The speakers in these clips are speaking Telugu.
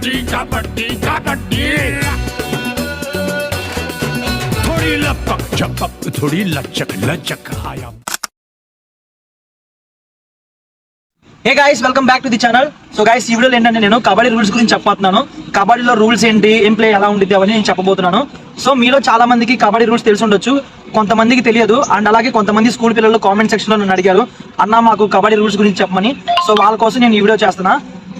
कबड्डी कबड्डी थोड़ी लपक झपक थोड़ी लचक लचक आया। హే guys welcome back to the channel. So guys ఈ వీడియోలో ఏంటంటే నేను కబడ్డీ రూల్స్ గురించి చెప్పబోతున్నాను. కబడ్డీలో రూల్స్ ఏంటి, ఏం ప్లే ఎలా ఉంటుంది అవన్నీ నేను చెప్పబోతున్నాను. సో మీలో చాలా మందికి కబడ్డీ రూల్స్ తెలిసి ఉండొచ్చు, కొంతమందికి తెలియదు. అండ్ అలాగే కొంతమంది స్కూల్ పిల్లలు కామెంట్ సెక్షన్ లో నన్ను అడిగారు, అన్న మాకు కబడ్డీ రూల్స్ గురించి చెప్పమని. సో వాళ్ళ కోసం నేను ఈ వీడియో చేస్తున్నా.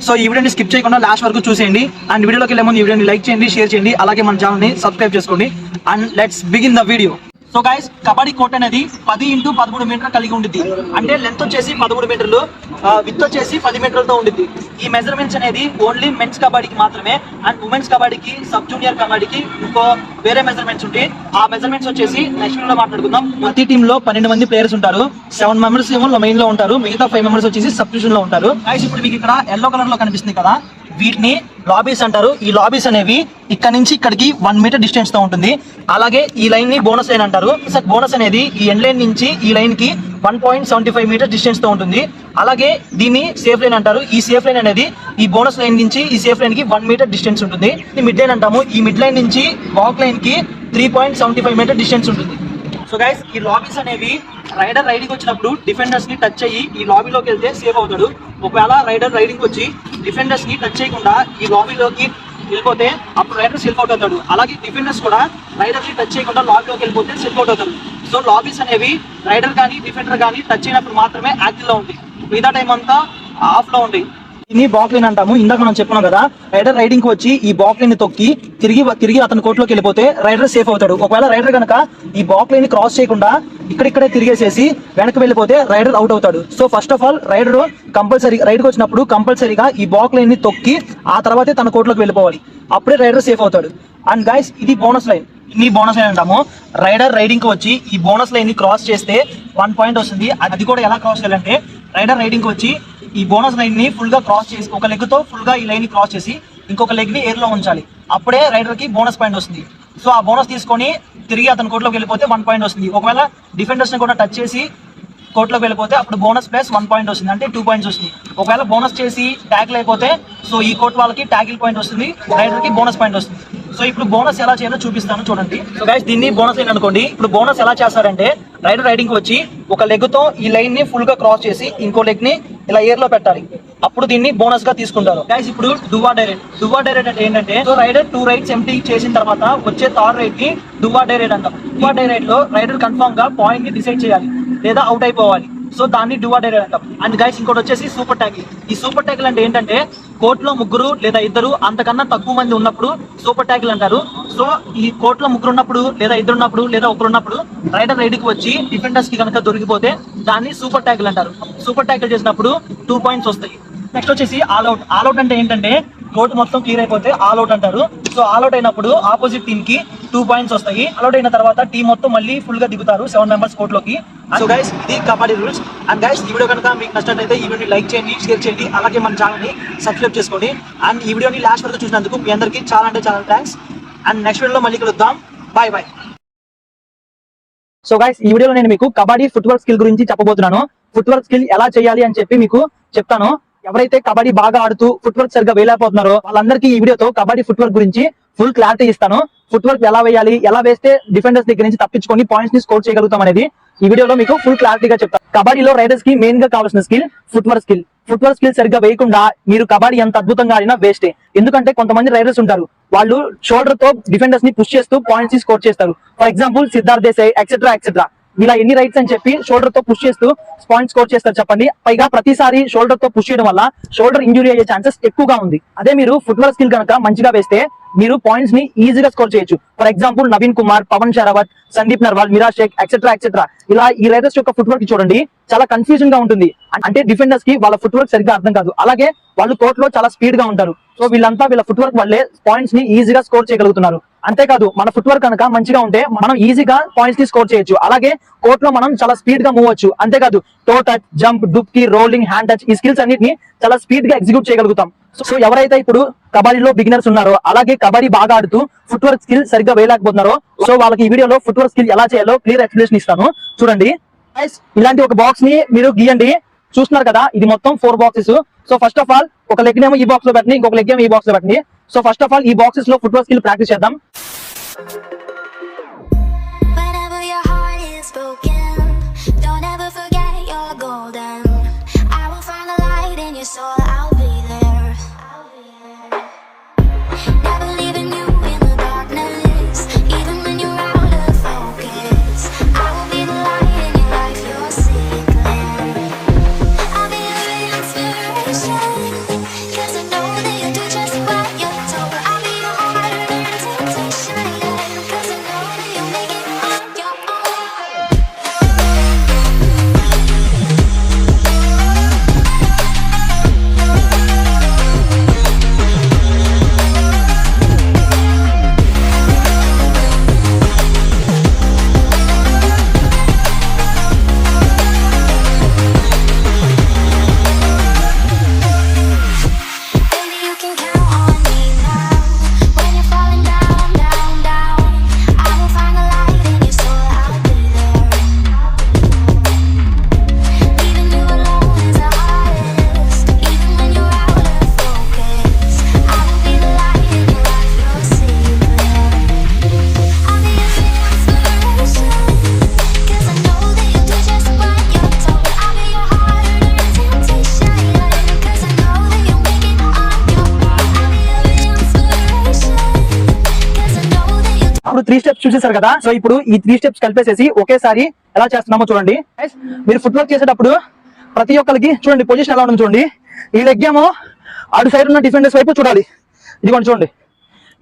సో ఈ వీడియోని స్కిప్ చేయకుండా లాస్ట్ వరకు చూసేయండి. అండ్ వీడియోలోకి వెళ్ళే ముందు ఈ వీడియోని లైక్ చేయండి, షేర్ చేయండి, అలాగే మన ఛానల్ని సబ్స్క్రైబ్ చేసుకోండి. And let's begin the video. So guys kabaddi court అనేది 10x13 మీటర్ కలిగి ఉంటుంది. అంటే లెంత్ వచ్చేసి 13 మీటర్లు, విత్ వచ్చేసి 10 మీటర్లతో ఉంటుంది. ఈ మెజర్మెంట్స్ అనేది ఓన్లీ మెన్స్ కబడ్డీకి మాత్రమే. అండ్ ఉమెన్స్ కబడ్డీకి, సబ్ జూనియర్ కబడ్డీకి ఇంకో వేరే మెజర్మెంట్స్ ఉంటాయి. ఆ మెజర్మెంట్స్ వచ్చేసి నెక్స్ట్ వీడియోలో మాట్లాడుకుందాం. ప్రతి టీమ్ లో 12 మంది ప్లేయర్స్ ఉంటారు. 7 మెంబర్స్ ఏమో మెయిన్ లో ఉంటారు, మిగతా 5 మెంబర్స్ వచ్చేసి సబ్స్టిట్యూషన్ లో ఉంటారు. గైస్ ఇప్పుడు మీకు ఇక్కడ ఎల్లో కలర్ లో కనిపిస్తుంది కదా, వీటిని లాబీస్ అంటారు. ఈ లాబీస్ అనేవి ఇక్కడ నుంచి ఇక్కడికి 1 మీటర్ డిస్టెన్స్ తో ఉంటుంది. అలాగే ఈ లైన్ ని బోనస్ లైన్ అంటారు. బోనస్ అనేది ఈ ఎండ్ లైన్ నుంచి ఈ లైన్ కి 1.75 మీటర్ డిస్టెన్స్ తో ఉంటుంది. అలాగే దీన్ని సేఫ్ లైన్ అంటారు. ఈ సేఫ్ లైన్ అనేది ఈ బోనస్ లైన్ నుంచి ఈ సేఫ్ లైన్ కి 1 మీటర్ డిస్టెన్స్ ఉంటుంది. మిడ్ లైన్ అంటాము. ఈ మిడ్ లైన్ నుంచి వాక్ లైన్ కి 3.75 మీటర్ డిస్టెన్స్ ఉంటుంది. సో గైస్ ఈ లాబీస్ అనేవి రైడర్ రైడింగ్ వచ్చినప్పుడు డిఫెండర్స్ ని టచ్ అయ్యి ఈ లాబీలోకి వెళ్తే సేఫ్ అవుతాడు. ఒకవేళ రైడర్ రైడింగ్ వచ్చి డిఫెండర్స్ ని టచ్ చేయకుండా ఈ లాబీలోకి వెళ్ళిపోతే అప్పుడు రైడర్ సెల్ఫ్ అవుట్ అవుతాడు. అలాగే డిఫెండర్స్ కూడా రైడర్ ని టచ్ చేయకుండా లాబీలోకి వెళ్ళిపోతే సెల్ఫ్ అవుట్ అవుతాడు. సో లాబీస్ అనేవి రైడర్ కానీ డిఫెండర్ కానీ టచ్ అయినప్పుడు మాత్రమే యాక్టివ్ లో ఉంటాయి, మిగతా టైం అంతా ఆఫ్ లో ఉంటాయి. దీన్ని బాక్ లైన్ అంటాము. ఇందాక మనం చెప్పుకున్నాం కదా, రైడర్ రైడింగ్ కి వచ్చి ఈ బాక్ లైన్ తొక్కి తిరిగి అతని కోర్టులోకి వెళ్ళిపోతే రైడర్ సేఫ్ అవుతాడు. ఒకవేళ రైడర్ కనుక ఈ బాక్ లైన్ క్రాస్ చేయకుండా ఇక్కడిక్కడే తిరిగేసేసి వెనక్కి వెళ్ళిపోతే రైడర్ అవుట్ అవుతాడు. So first of all raider compulsory రైడ్కి వచ్చినప్పుడు కంపల్సరీగా ఈ బాక్ లైన్ ని తొక్కి ఆ తర్వాతే తన కోర్టులోకి వెళ్ళిపోవాలి, అప్పుడే రైడర్ సేఫ్ అవుతాడు. అండ్ గైస్ ఇది బోనస్ లైన్. ఈ బోనస్ లైన్ అంటాము. రైడర్ రైడింగ్ కి వచ్చి ఈ బోనస్ లైన్ ని క్రాస్ చేస్తే 1 పాయింట్ వస్తుంది. అది కూడా ఎలా క్రాస్ చేయాలంటే రైడర్ రైడింగ్ కి వచ్చి ఈ బోనస్ లైన్ ని ఫుల్ గా క్రాస్ చేసి ఒక లెగ్ తో ఫుల్ గా ఈ లైన్ ని క్రాస్ చేసి ఇంకొక లెగ్ ని ఎయిర్ లో ఉంచాలి, అప్పుడే రైడర్ కి బోనస్ పాయింట్ వస్తుంది. సో ఆ బోనస్ తీసుకొని తిరిగి అతని కోర్టులోకి వెళ్ళిపోతే 1 పాయింట్ వస్తుంది. ఒకవేళ డిఫెండర్స్ ని కూడా టచ్ చేసి కోర్టులోకి వెళ్ళిపోతే అప్పుడు బోనస్ ప్లస్ 1 పాయింట్ వస్తుంది, అంటే 2 పాయింట్స్ వస్తుంది. ఒకవేళ బోనస్ చేసి ట్యాకిల్ అయిపోతే సో ఈ కోర్టు వాళ్ళకి ట్యాకిల్ పాయింట్ వస్తుంది, రైడర్ కి బోనస్ పాయింట్ వస్తుంది. సో ఇప్పుడు బోనస్ ఎలా చేయాలో చూపిస్తాను చూడండి. సో గైస్ దీన్ని బోనస్ లైన్ అనుకోండి. ఇప్పుడు బోనస్ ఎలా చేస్తారంటే రైడర్ రైడింగ్ వచ్చి ఒక లెగ్ తో ఈ లైన్ ని ఫుల్ గా క్రాస్ చేసి ఇంకో లెగ్ ని ఇలా ఎయిర్ లో పెట్టాలి, అప్పుడు దీన్ని బోనస్ గా తీసుకుంటారు. గైస్ ఇప్పుడు డువా డైరెక్ట్ అంటే ఏంటంటే సో రైడర్ 2 రైడ్స్ ఎంప్టీ చేసిన తర్వాత వచ్చే థర్డ్ రైడ్ ని డువా డైరెక్ట్ అంటాం. డువా డైరెక్ట్ లో రైడర్ కన్ఫర్మ్ గా పాయింట్ ని డిసైడ్ చేయాలి లేదా అవుట్ అయిపోవాలి. సో దాన్ని డువా డైరెక్ట్ అంటాం. అండ్ గైస్ ఇంకోటి వచ్చేసి సూపర్ ట్యాకిల్. ఈ సూపర్ ట్యాకిల్ అంటే ఏంటంటే కోర్టులో 3 లేదా 2 అంతకన్నా తక్కువ మంది ఉన్నప్పుడు సూపర్ ట్యాకిల్ అంటారు. సో ఈ కోర్టులో 3 ఉన్నప్పుడు లేదా 2 ఉన్నప్పుడు లేదా 1 ఉన్నప్పుడు రైడర్ రైడ్కి వచ్చి డిఫెండర్స్ కి కనుక దొరికిపోతే దాన్ని సూపర్ ట్యాకిల్ అంటారు. సూపర్ ట్యాకిల్ చేసినప్పుడు 2 పాయింట్స్ వస్తాయి. నెక్స్ట్ వచ్చేసి ఆల్అౌట్. ఆల్అౌట్ అంటే ఏంటంటే కోర్టు మొత్తం క్లియర్ అయిపోతే ఆల్అౌట్ అంటారు. సో ఆల్అౌట్ అయినప్పుడు ఆపోజిట్ టీమ్ కి 2 పాయింట్స్ వస్తాయి. ఆల్అౌట్ అయిన తర్వాత టీం మొత్తం మళ్ళీ ఫుల్ గా దిగుతారు 7 మెంబర్స్ కోర్టులోకి. సో గైస్ ఇది కబడ్డీ రూల్స్. అండ్ గైస్ ఈ వీడియో కనుక మీకు నచ్చినట్లయితే ఈ వీడియోని లైక్ చేయండి, షేర్ చేయండి, అలాగే మన ఛానల్ ని సబ్స్క్రైబ్ చేసుకోండి. అండ్ ఈ వీడియోని లాస్ట్ వరకు చూసినందుకు మీ అందరికీ చాలా అంటే చాలా థ్యాంక్స్. అండ్ నెక్స్ట్ వీడియోలో మళ్ళీ కలుద్దాం. Bye bye. సో గైస్ ఈ వీడియోలో నేను మీకు కబడ్డీ ఫుట్వర్క్ స్కిల్ గురించి చెప్పబోతున్నాను. ఫుట్వర్క్ స్కిల్ ఎలా చేయాలి అని చెప్పి మీకు చెప్తాను. ఎవరైతే కబడ్డీ బాగా ఆడుతూ ఫుట్వర్క్ సరిగ్గా వేయలేకపోతున్నారో వాళ్ళందరికీ ఈ వీడియోతో కబడ్డీ ఫుట్వర్క్ గురించి ఫుల్ క్లారిటీ ఇస్తాను. ఫుట్వర్క్ ఎలా వేయాలి, ఎలా వేస్తే డిఫెండర్స్ దగ్గర నుంచి తప్పించుకొని పాయింట్స్ ని స్కోర్ చేయగలుగుతాం అనేది ఈ వీడియోలో మీకు ఫుల్ క్లారిటీగా చెప్తాను. కబడ్డీలో రైడర్స్ కి మెయిన్ గా కావాల్సిన skill footwork skill. Footwork skill సరిగ్గా వేయకుండా మీరు కబడ్డీ ఎంత అద్భుతంగా ఆడినా వేస్టే. ఎందుకంటే కొంతమంది రైడర్స్ ఉంటారు, వాళ్ళు షోల్డర్ తో డిఫెండర్స్ ని పుష్ చేస్తూ పాయింట్స్ ని స్కోర్ చేస్తారు. For example Siddharth Desai etcetera ఇలా ఎన్ని రైట్స్ అని చెప్పి షోల్డర్ తో పుష్ చేస్తూ పాయింట్ స్కోర్ చేస్తారు చెప్పండి. పైగా ప్రతిసారి షోల్డర్ తో పుష్ చేయడం వల్ల షోల్డర్ ఇంజురీ అయ్యే ఛాన్సెస్ ఎక్కువగా ఉంది. అదే మీరు ఫుట్వర్క్ స్కిల్ కనుక మంచిగా వేస్తే మీరు పాయింట్స్ ని ఈజీగా స్కోర్ చేయొచ్చు. For example Naveen Kumar, Pawan Sehrawat, Sandeep Narwal, Meraj Sheikh etcetera ఇలా ఈ రైడర్స్ యొక్క ఫుట్వర్క్ చూడండి చాలా కన్ఫ్యూజన్ గా ఉంటుంది. అంటే డిఫెండర్స్ కి వాళ్ళ ఫుట్వర్క్ సరిగ్గా అర్థం కాదు. అలాగే వాళ్ళు కోర్ట్ లో చాలా స్పీడ్ గా ఉంటారు. సో వీళ్ళంతా వీళ్ళ ఫుట్వర్క్ వల్లే పాయింట్స్ ని ఈజీగా స్కోర్ చేయగలుగుతున్నారు. అంతేకాదు మన ఫుట్వర్క్ కనుక మంచిగా ఉంటే మనం ఈజీగా పాయింట్స్ ని స్కోర్ చేయొచ్చు. అలాగే కోర్ట్ లో మనం చాలా స్పీడ్ గా మూవ్ అవ్వచ్చు. అంతేకాదు toe touch, jump, dubki, rolling, hand touch ఈ స్కిల్స్ అన్నిటిని చాలా స్పీడ్ గా ఎగ్జిక్యూట్ చేయగలుగుతాం. సో ఎవరైతే ఇప్పుడు కబడ్డీలో బిగినర్స్ ఉన్నారో అలాగే కబడ్డీ బాగా ఆడుతూ ఫుట్వర్క్ స్కిల్ సరిగ్గా వేయలేకపోతున్నారో సో వాళ్ళకి ఈ వీడియోలో ఫుట్వర్క్ స్కిల్ ఎలా చేయాలో క్లియర్ ఎక్స్ప్లెనేషన్ ఇస్తాను చూడండి. ఇలాంటి ఒక బాక్స్ ని మీరు గీయండి. చూస్తున్నారు కదా ఇది మొత్తం 4 boxes. So first of all ఒక లెగ్ నేమో ఈ బాక్స్ లో పెట్టండి, ఇంకొక లెగ్ ఏమో ఈ బాక్స్ లో పెట్టండి. సో ఫస్ట్ ఆఫ్ ఆల్ ఈ బాక్సెస్ లో ఫుట్బాల్ స్కిల్ ప్రాక్టీస్ చేద్దాం. Whenever your heart is broken, don't ever forget you're golden. I will find the light in your soul, I'll be there. Never leaving you in the darkness, even when you're out of focus. I will be the light in your life, you're seeking. I'll be your inspiration, 'cause I know that you'll do just what you're told. I'll be your heart and temptation, 'cause I know that you'll make it on your own. Baby, you can count on me now. When you're falling down, down, down, I will find the light in your soul, I'll be there. Leaving you alone is the hardest, even when you're out of focus. I will be the light in your life, you'll see clear. I'll be your inspiration, 'cause I know that you'll do just what you're told. I'll be your heart and temptation, 'cause I know that you'll make it on your own. I'll be your inspiration, 'cause I know that you'll అప్పుడు 3 స్టెప్స్ చూసేసారు కదా. సో ఇప్పుడు ఈ 3 స్టెప్స్ కలిపేసేసి ఒకేసారి ఎలా చేస్తున్నామో చూడండి. Guys, మీరు ఫుట్ వర్క్ చేసేటప్పుడు ప్రతి ఒక్కరికి చూడండి పొజిషన్ ఎలా ఉంటుంది చూడండి. ఈ లెగ్ ఏమో అటు సైడ్ ఉన్న డిఫెండర్స్ వైపు చూడాలి. ఇదిగోండి చూడండి,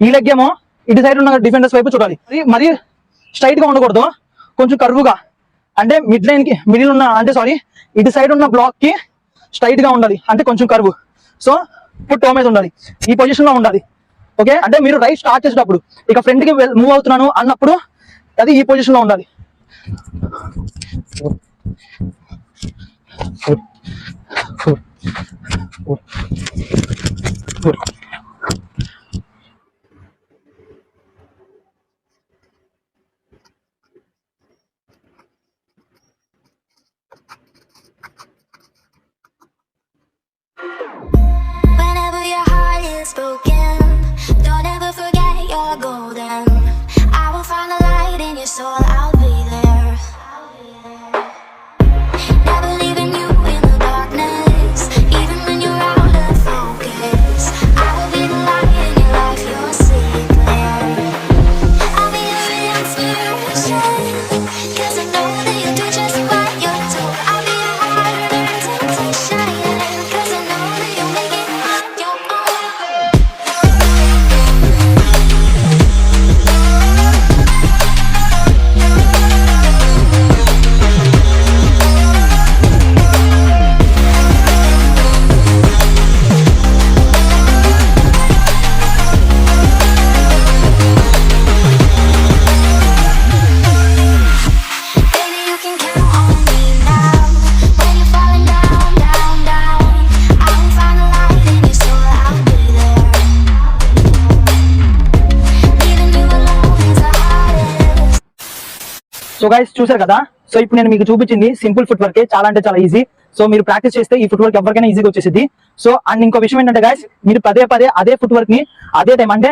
ఈ లెగ్ ఏమో ఇటు సైడ్ ఉన్న డిఫెండర్స్ వైపు చూడాలి. మరి స్ట్రైట్ గా ఉండకూడదు, కొంచెం కర్వుగా, అంటే మిడ్ లైన్ కి మిడిల్ ఉన్న అంటే సారీ ఇటు సైడ్ ఉన్న బ్లాక్ కి స్ట్రైట్ గా ఉండాలి, అంటే కొంచెం కర్వ్. సో ఫుట్ టోమేజ్ ఉండాలి, ఈ పొజిషన్ లో ఉండాలి. ఓకే, అంటే మీరు రైట్ స్టార్ట్ చేసేటప్పుడు ఇక ఫ్రంట్ కి మూవ్ అవుతున్నాను అన్నప్పుడు అది ఈ పొజిషన్ లో ఉండాలి. Whenever your heart is broken, don't ever forget you're golden. I will find the light in your soul, I'll be there. Never leaving you in the darkness, even when you're out of focus. I will be the light in your life, you'll see clear. I'll be your inspiration, 'cause I know that you'll do just what you're told. I'll be your heart and temptation, 'cause I know that you'll make it on your own. Baby, you can count on me now. When you're falling down, down, down, I will find the light in your soul, I'll be there. Leaving you alone is the hardest. So guys చూసారు కదా. సో ఇప్పుడు నేను మీకు చూపించింది సింపుల్ ఫుట్ వర్క్, చాలా అంటే చాలా ఈజీ. సో మీరు ప్రాక్టీస్ చేస్తే ఈ ఫుట్ వర్క్ ఎవరికైనా ఈజీగా వచ్చేసింది. సో అండ్ ఇంకో విషయం ఏంటంటే గైస్, మీరు పదే పదే అదే ఫుట్ వర్క్ ని అదే టైం అంటే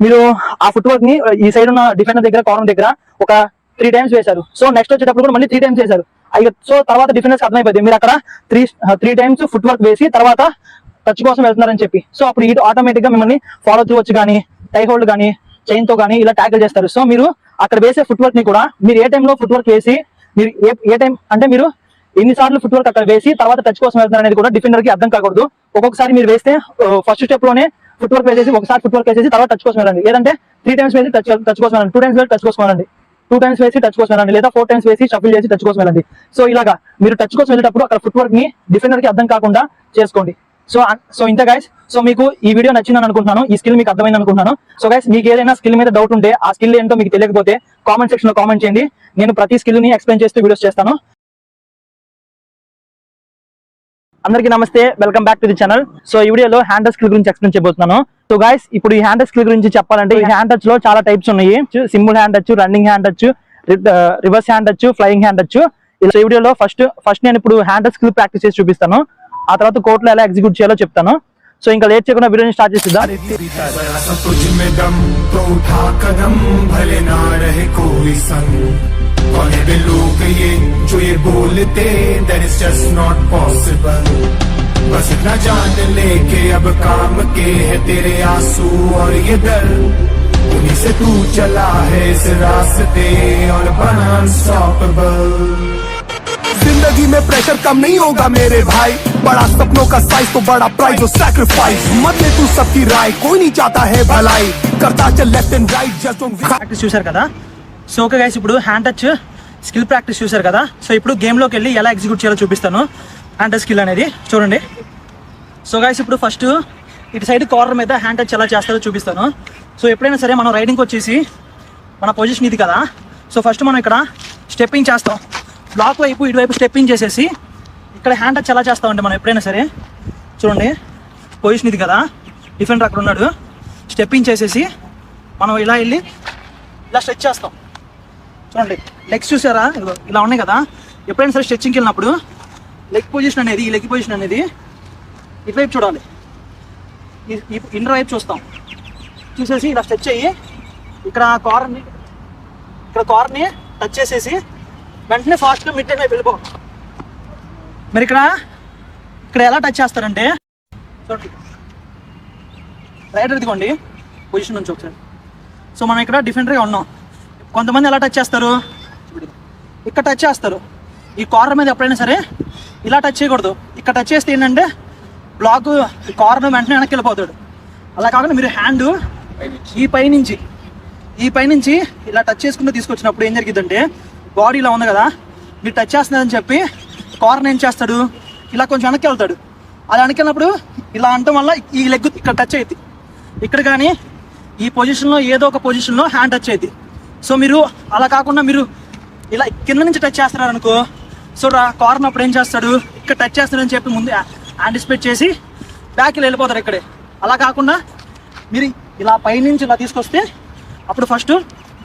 మీరు ఆ ఫుట్ వర్క్ ని ఈ సైడ్ ఉన్న డిఫెండర్ దగ్గర కార్నర్ దగ్గర ఒక 3 టైమ్స్ వేశారు. సో నెక్స్ట్ వచ్చేటప్పుడు కూడా మళ్ళీ 3 టైమ్స్ వేశారు. సో తర్వాత డిఫెండర్స్ అర్థమైపోయింది మీరు అక్కడ 3 టైమ్స్ ఫుట్ వర్క్ వేసి తర్వాత టచ్ కోసం వెళ్తున్నారని చెప్పి. సో అప్పుడు ఇటు ఆటోమేటిక్ గా మిమ్మల్ని ఫాలో త్రూ వచ్చి కానీ టై హోల్డ్ కానీ చైన్ తో కానీ ఇలా ట్యాకిల్ చేస్తారు. సో మీరు అక్కడ వేసే ఫుట్ వర్క్ ని కూడా మీరు ఏ టైంలో ఫుట్ వర్క్ వేసి మీరు ఏ టైం అంటే మీరు ఎన్నిసార్లు ఫుట్ వర్క్ అక్కడ వేసి తర్వాత టచ్ కోసం వెళ్తున్నారు అనేది కూడా డిఫెండర్ కి అర్థం కాకూడదు. ఒక్కొక్కసారి మీరు వేస్తే ఫస్ట్ స్టెప్ లోనే ఫుట్ వర్క్ వేసేసి ఒకసారి ఫుట్ వర్క్ వేసేసి తర్వాత టచ్ కోసం వెళ్ళండి, లేదంటే 3 టైమ్స్ వేసి టచ్ కోసం వెళ్ళండి, 2 టైమ్స్ వేసి టచ్ కోసం వెళ్ళండి, 2 టైమ్స్ వేసి టచ్ కోసం వెళ్ళండి, లేదా 4 టైమ్స్ వేసి షఫిల్ చేసి టచ్ కోసం వెళ్ళండి. సో ఇలాగా మీరు టచ్ కోసం వెళ్ళేటప్పుడు అక్కడ ఫుట్ వర్క్ ని డిఫెండర్ కి అర్థం కాకుండా చేసుకోండి. సో ఇంత గైస్, సో మీకు ఈ వీడియో నచ్చిందని అనుకుంటున్నాను, ఈ స్కిల్ మీకు అర్థమైంది అనుకుంటున్నాను. సో గైస్, మీకు ఏదైనా స్కిల్ మీద డౌట్ ఉంటే ఆ స్కిల్ ఏంటో మీకు తెలియకపోతే కామెంట్ సెక్షన్ లో కామెంట్ చేయండి. నేను ప్రతి స్కిల్ ని ఎక్స్ప్లెయిన్ చేస్తూ వీడియోస్ చేస్తాను. అందరికీ నమస్తే, welcome back to the channel. So ఈ వీడియోలో హ్యాండ్ టచ్ స్కిల్ గురించి ఎక్స్ప్లెయిన్ చేయబోతున్నాను. సో గైస్, ఇప్పుడు ఈ హ్యాండ్ టచ్ స్కిల్ గురించి చెప్పాలంటే ఈ హ్యాండ్ టచ్ లో చాలా టైప్స్ ఉన్నాయి. Simple hand touch, running hand touch, reverse hand touch, flying hand touch. ఈ వీడియోలో ఫస్ట్ నేను ఇప్పుడు హ్యాండ్ టచ్ స్కిల్ ప్రాక్టీస్ చేసి చూపిస్తాను. ఆ తర్వాత కోర్టులో ఎలా ఎగ్జిక్యూట్ చేయాలో చెప్తాను. సో ఇంకా లేట్ చేయకుండా వీడియోని స్టార్ట్ చేసిద్దాం. जरा सा तुझ में दम तो उठा कदम भले ना रहे कोई संग कौन है वे लोग ये जो ये बोलते that is just not possible बस इतना जान ले के अब काम के है तेरे आंसू और ये दर्द उन्हीं से तू चला है इस रास्ते और बना अनस्टॉपेबल जिंदगी में प्रेशर कम नहीं होगा मेरे भाई बड़ा सपनों का साइज तो बड़ा प्राइस और सैक्रिफाइस मत ले तू सबकी राय कोई नहीं चाहता है भलाई करता चल left and right just don't practice చూశారు కదా. సో ఓకే గైస్, ఇప్పుడు హ్యాండ్ టచ్ స్కిల్ ప్రాక్టీస్ చూశారు కదా. సో ఇప్పుడు గేమ్లోకి వెళ్ళి ఎలా ఎగ్జిక్యూట్ చేయాలో చూపిస్తాను. హ్యాండ్ టచ్ స్కిల్ అనేది చూడండి. సో గైస్, ఇప్పుడు ఫస్ట్ ఇటు సైడ్ కార్నర్ మీద హ్యాండ్ టచ్ ఎలా చేస్తారో చూపిస్తాను. సో ఎప్పుడైనా సరే మనం రైడింగ్కి వచ్చేసి మన పొజిషన్ ఇది కదా. సో ఫస్ట్ మనం ఇక్కడ స్టెప్పింగ్ చేస్తాం. బ్లాక్ వైపు ఇటువైపు స్టెప్పింగ్ చేసేసి ఇక్కడ హ్యాండ్ టచ్ ఎలా చేస్తామంటే మనం ఎప్పుడైనా సరే చూడండి, పొజిషన్ ఇది కదా, డిఫెండర్ అక్కడ ఉన్నాడు, స్టెప్పింగ్ చేసేసి మనం ఇలా వెళ్ళి ఇలా స్ట్రెచ్ చేస్తాం. చూడండి లెగ్స్ చూసారా, ఇలా ఉన్నాయి కదా. ఎప్పుడైనా సరే స్ట్రెచ్చింగ్కి వెళ్ళినప్పుడు లెగ్ పొజిషన్ అనేది, ఈ లెగ్ పొజిషన్ అనేది ఇటువైపు చూడాలి, ఇన్నర్ వైపు చూస్తాం. చూసేసి ఇలా స్ట్రెచ్ అయ్యి ఇక్కడ కార్ని టచ్ చేసేసి వెంటనే ఫాస్ట్గా మిడ్ లైన్ వైపు వెళ్ళిపోవాలి. మరి ఇక్కడ ఎలా టచ్ చేస్తారంటే చూడండి, రైడర్ ఇదిగోండి పొజిషన్ నుంచి ఒకసారి. సో మనం ఇక్కడ డిఫెండర్గా ఉన్నాం. కొంతమంది ఎలా టచ్ చేస్తారు, ఇక్కడ టచ్ చేస్తారు. ఈ కార్నర్ మీద ఎప్పుడైనా సరే ఇలా టచ్ చేయకూడదు. ఇక్కడ టచ్ చేస్తే ఏంటంటే బ్లాక్ కార్నర్ వెంటనే వెనక్కి వెళ్ళిపోతాడు. అలా కాకుండా మీరు హ్యాండ్ ఈ పైనుంచి ఇలా టచ్ చేసుకుంటూ తీసుకొచ్చినప్పుడు ఏం జరిగిద్దంటే, బాడీ ఇలా ఉంది కదా, మీరు టచ్ చేస్తున్నారని చెప్పి కార్నర్ ఏం చేస్తాడు, ఇలా కొంచెం వెనక్కి వెళ్తాడు. అలా వెనక్కి వెళ్ళినప్పుడు ఇలా అనటం వల్ల ఈ లెగ్ ఇక్కడ టచ్ అయ్యింది. ఇక్కడ కానీ ఈ పొజిషన్లో ఏదో ఒక పొజిషన్లో హ్యాండ్ టచ్ అయ్యింది. సో మీరు అలా కాకుండా మీరు ఇలా కింద నుంచి టచ్ చేస్తున్నారు అనుకో, సో కార్నర్ అప్పుడు ఏం చేస్తాడు, ఇక్కడ టచ్ చేస్తాడని చెప్పి ముందు యాంటిసిపేట్ చేసి బ్యాక్కి వెళ్ళిపోతారు ఇక్కడే. అలా కాకుండా మీరు ఇలా పైనుంచి ఇలా తీసుకొస్తే అప్పుడు ఫస్ట్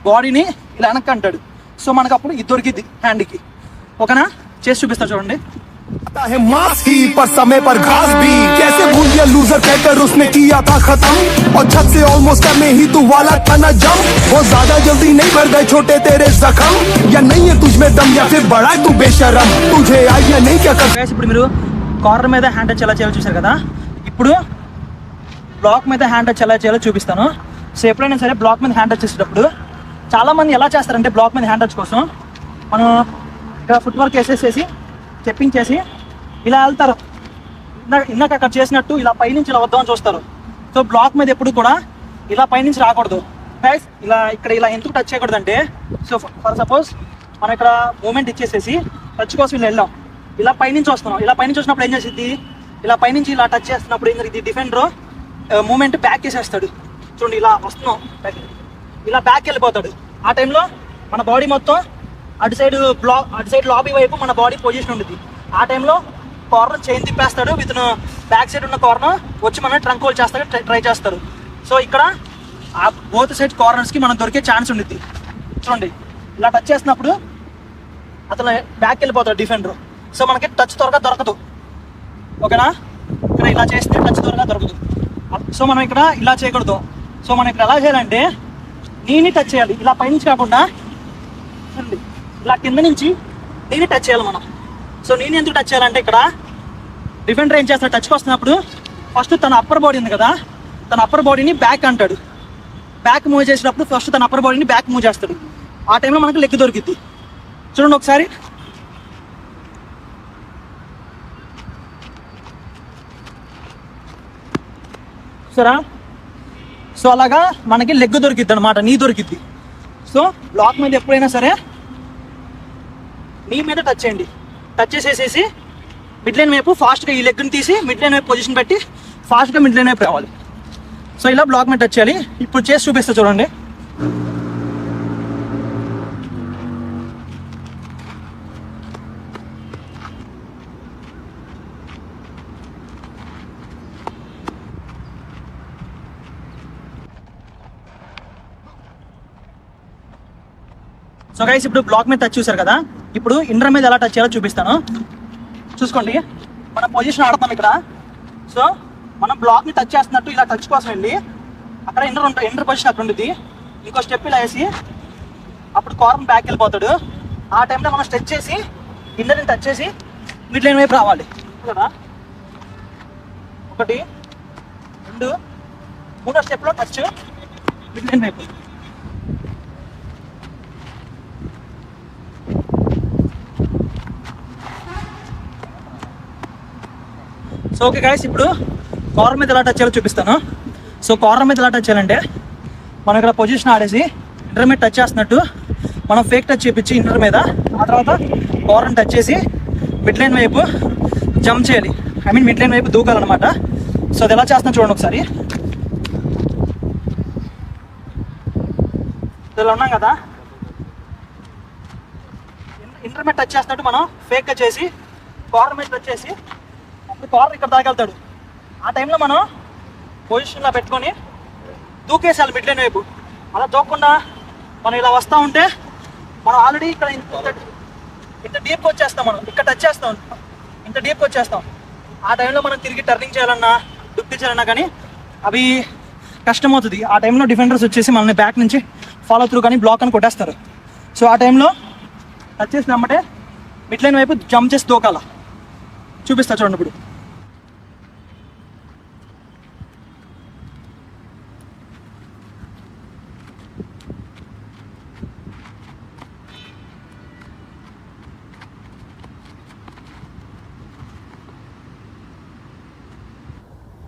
బాడీని ఇలా వెనక్కి అంటాడు. సో మనకు అప్పుడు ఇది దొరికిద్ది హ్యాండ్కి. ఓకేనా, చేసి చూపిస్తా చూడండి. है मास ही पर समय पर घास भी कैसे भूल गया लूजर कहकर उसने किया था खत्म और छत से ऑलमोस्ट करने ही तू वाला था ना जम वो ज्यादा जल्दी नहीं भर गए छोटे तेरे जख्म या नहीं है तुझ में दम या फिर बड़ा है तू बेशरम तुझे आइडिया नहीं क्या कर ఇప్పుడు మీరు కార్నర్ మీద హ్యాండ్ టచ్ ఎలా చేయాలో చూసారు కదా. ఇప్పుడు బ్లాక్ మీద హ్యాండ్ టచ్ ఎలా చేయాలో చూపిస్తాను. సో ఎప్పుడైనా సరే బ్లాక్ మీద హ్యాండ్ టచ్ చేసేటప్పుడు చాలామంది ఎలా చేస్తారంటే, బ్లాక్ మీద హ్యాండ్ టచ్ కోసం మనం ఇక్కడ ఫుట్ వర్క్ వేసేసేసి స్టెప్పింగ్ చేసి ఇలా వెళ్తారు. ఇందాక అక్కడ చేసినట్టు ఇలా పైనుంచి ఇలా వద్దామని చూస్తారు. సో బ్లాక్ మీద ఎప్పుడు కూడా ఇలా పైనుంచి రాకూడదు గైస్. ఇలా ఎందుకు టచ్ చేయకూడదు అంటే, సో ఫర్ సపోజ్ మనం ఇక్కడ మూమెంట్ ఇచ్చేసేసి టచ్ కోసం ఇలా వెళ్ళాం, ఇలా పైనుంచి వస్తున్నాం. ఇలా పైనుంచి వచ్చినప్పుడు ఏం చేసింది, ఇలా పైనుంచి ఇలా టచ్ చేస్తున్నప్పుడు ఏం జరిగింది, డిఫెండర్ మూమెంట్ బ్యాక్ చేసేస్తాడు. చూడండి ఇలా వస్తున్నాం, ఇలా బ్యాక్ వెళ్ళిపోతాడు. ఆ టైంలో మన బాడీ మొత్తం అటు సైడ్ లాబీ వైపు మన బాడీ పొజిషన్ ఉంటుంది. ఆ టైంలో కార్నర్ చైన్ తిప్పేస్తాడు, ఇతను బ్యాక్ సైడ్ ఉన్న కార్నర్ వచ్చి మనం ట్రంక్ హోల్డ్ చేస్తాడు, ట్రై చేస్తారు. సో ఇక్కడ ఆ బోత్ సైడ్ కార్నర్స్కి మనం దొరికే ఛాన్స్ ఉంటుంది. చూడండి ఇలా టచ్ చేసినప్పుడు అతను బ్యాక్ వెళ్ళిపోతాడు డిఫెండర్. సో మనకి టచ్ త్వరగా దొరకదు. ఓకేనా, ఇక్కడ ఇలా చేస్తే టచ్ త్వరగా దొరకదు. సో మనం ఇక్కడ ఇలా చేయకూడదు. సో మనం ఇక్కడ ఎలా చేయాలంటే, నీని టచ్ చేయాలి, ఇలా పైనుంచి కాకుండా ఇలా కింద నుంచి నీని టచ్ చేయాలి మనం. సో నేను ఎందుకు టచ్ చేయాలంటే, ఇక్కడ డిఫెండర్ ఏం చేస్తాడు, టచ్కి వస్తున్నప్పుడు ఫస్ట్ తన అప్పర్ బాడీ ఉంది కదా, తన అప్పర్ బాడీని బ్యాక్ అంటాడు. బ్యాక్ మూవ్ చేసేటప్పుడు ఫస్ట్ తన అప్పర్ బాడీని బ్యాక్ మూవ్ చేస్తాడు. ఆ టైంలో మనకు లెగ్ దొరికిద్ది. చూడండి ఒకసారి. సరే, సో అలాగా మనకి లెగ్ దొరికిద్ది అనమాట, నీ దొరికిద్ది. సో బ్లాక్ మీద ఎప్పుడైనా సరే నీ మీద టచ్ చేయండి. టచ్ చేసేసేసి మిడ్ లైన్ వైపు ఫాస్ట్గా ఈ లెగ్ని తీసి మిడ్ లైన్ వైపు పొజిషన్ పెట్టి ఫాస్ట్గా మిడ్ లైన్ వైపు రావాలి. సో ఇలా బ్లాక్ మీద టచ్ చేయాలి. ఇప్పుడు చేసి చూపిస్తా చూడండి. సో గైస్, ఇప్పుడు బ్లాక్ మీద టచ్ చూసారు కదా. ఇప్పుడు ఇంటర్ మీద ఎలా టచ్ చేయాలో చూపిస్తాను. చూసుకోండి, మన పొజిషన్ ఆడతాం ఇక్కడ. సో మనం బ్లాక్ ని టచ్ చేస్తున్నట్టు ఇలా టచ్ కోసం వెళ్ళి అక్కడ ఇంటర్ పొజిషన్ అక్కడ ఉంటుంది. ఇంకో స్టెప్ ఇలా వేసి అప్పుడు కార్నర్ బ్యాక్ వెళ్ళిపోతాడు. ఆ టైంలో మనం స్ట్రెచ్ చేసి ఇన్నర్ని టచ్ చేసి మిడ్ లైన్ వైపు రావాలి కదా. 1 2 3వ స్టెప్లో టచ్ మిడ్ లైన్ వైపు. సో ఓకే గైస్, ఇప్పుడు కార్నర్ మీద ఎలా టచ్ చేయాలో చూపిస్తాను. సో కార్నర్ మీద ఎలా టచ్ చేయాలంటే మనం ఇక్కడ పొజిషన్ ఆడేసి ఇంటర్ మీద టచ్ చేస్తున్నట్టు మనం ఫేక్ టచ్ చేపించి ఇంటర్ మీద, ఆ తర్వాత కార్నర్ టచ్ చేసి మిడ్ లైన్ వైపు జంప్ చేయాలి. మిడ్ లైన్ వైపు దూకాలన్నమాట. సో అది ఎలా చేస్తున్నా చూడండి ఒకసారి. ఇలా ఉన్నాం కదా, ఇంటర్ మీద టచ్ చేస్తున్నట్టు మనం ఫేక్గా చేసి కార్నర్ మీద టచ్ చేసి అప్పుడు కార్నర్ ఇక్కడ దాకా వెళ్తాడు. ఆ టైంలో మనం పొజిషన్లో పెట్టుకొని దూకేసాలి మిడ్ లైన్ వైపు. అలా దూకకుండా మనం ఇలా వస్తూ ఉంటే మనం ఆల్రెడీ ఇక్కడ ఇంత డీప్కి వచ్చేస్తాం. మనం ఇక్కడ టచ్ చేస్తాం, ఇంత డీప్కి వచ్చేస్తాం. ఆ టైంలో మనం తిరిగి టర్నింగ్ చేయాలన్నా డుక్కి చేయాలన్నా కానీ అవి కష్టమవుతుంది. ఆ టైంలో డిఫెండర్స్ వచ్చేసి మనల్ని బ్యాక్ నుంచి ఫాలో త్రూ కానీ బ్లాక్ అని కొట్టేస్తారు. సో ఆ టైంలో టచ్ చేసినమ్మంటే మిడ్ లైన్ వైపు జంప్ చేసి దూకాల. చూపిస్తా చూడండి ఇప్పుడు.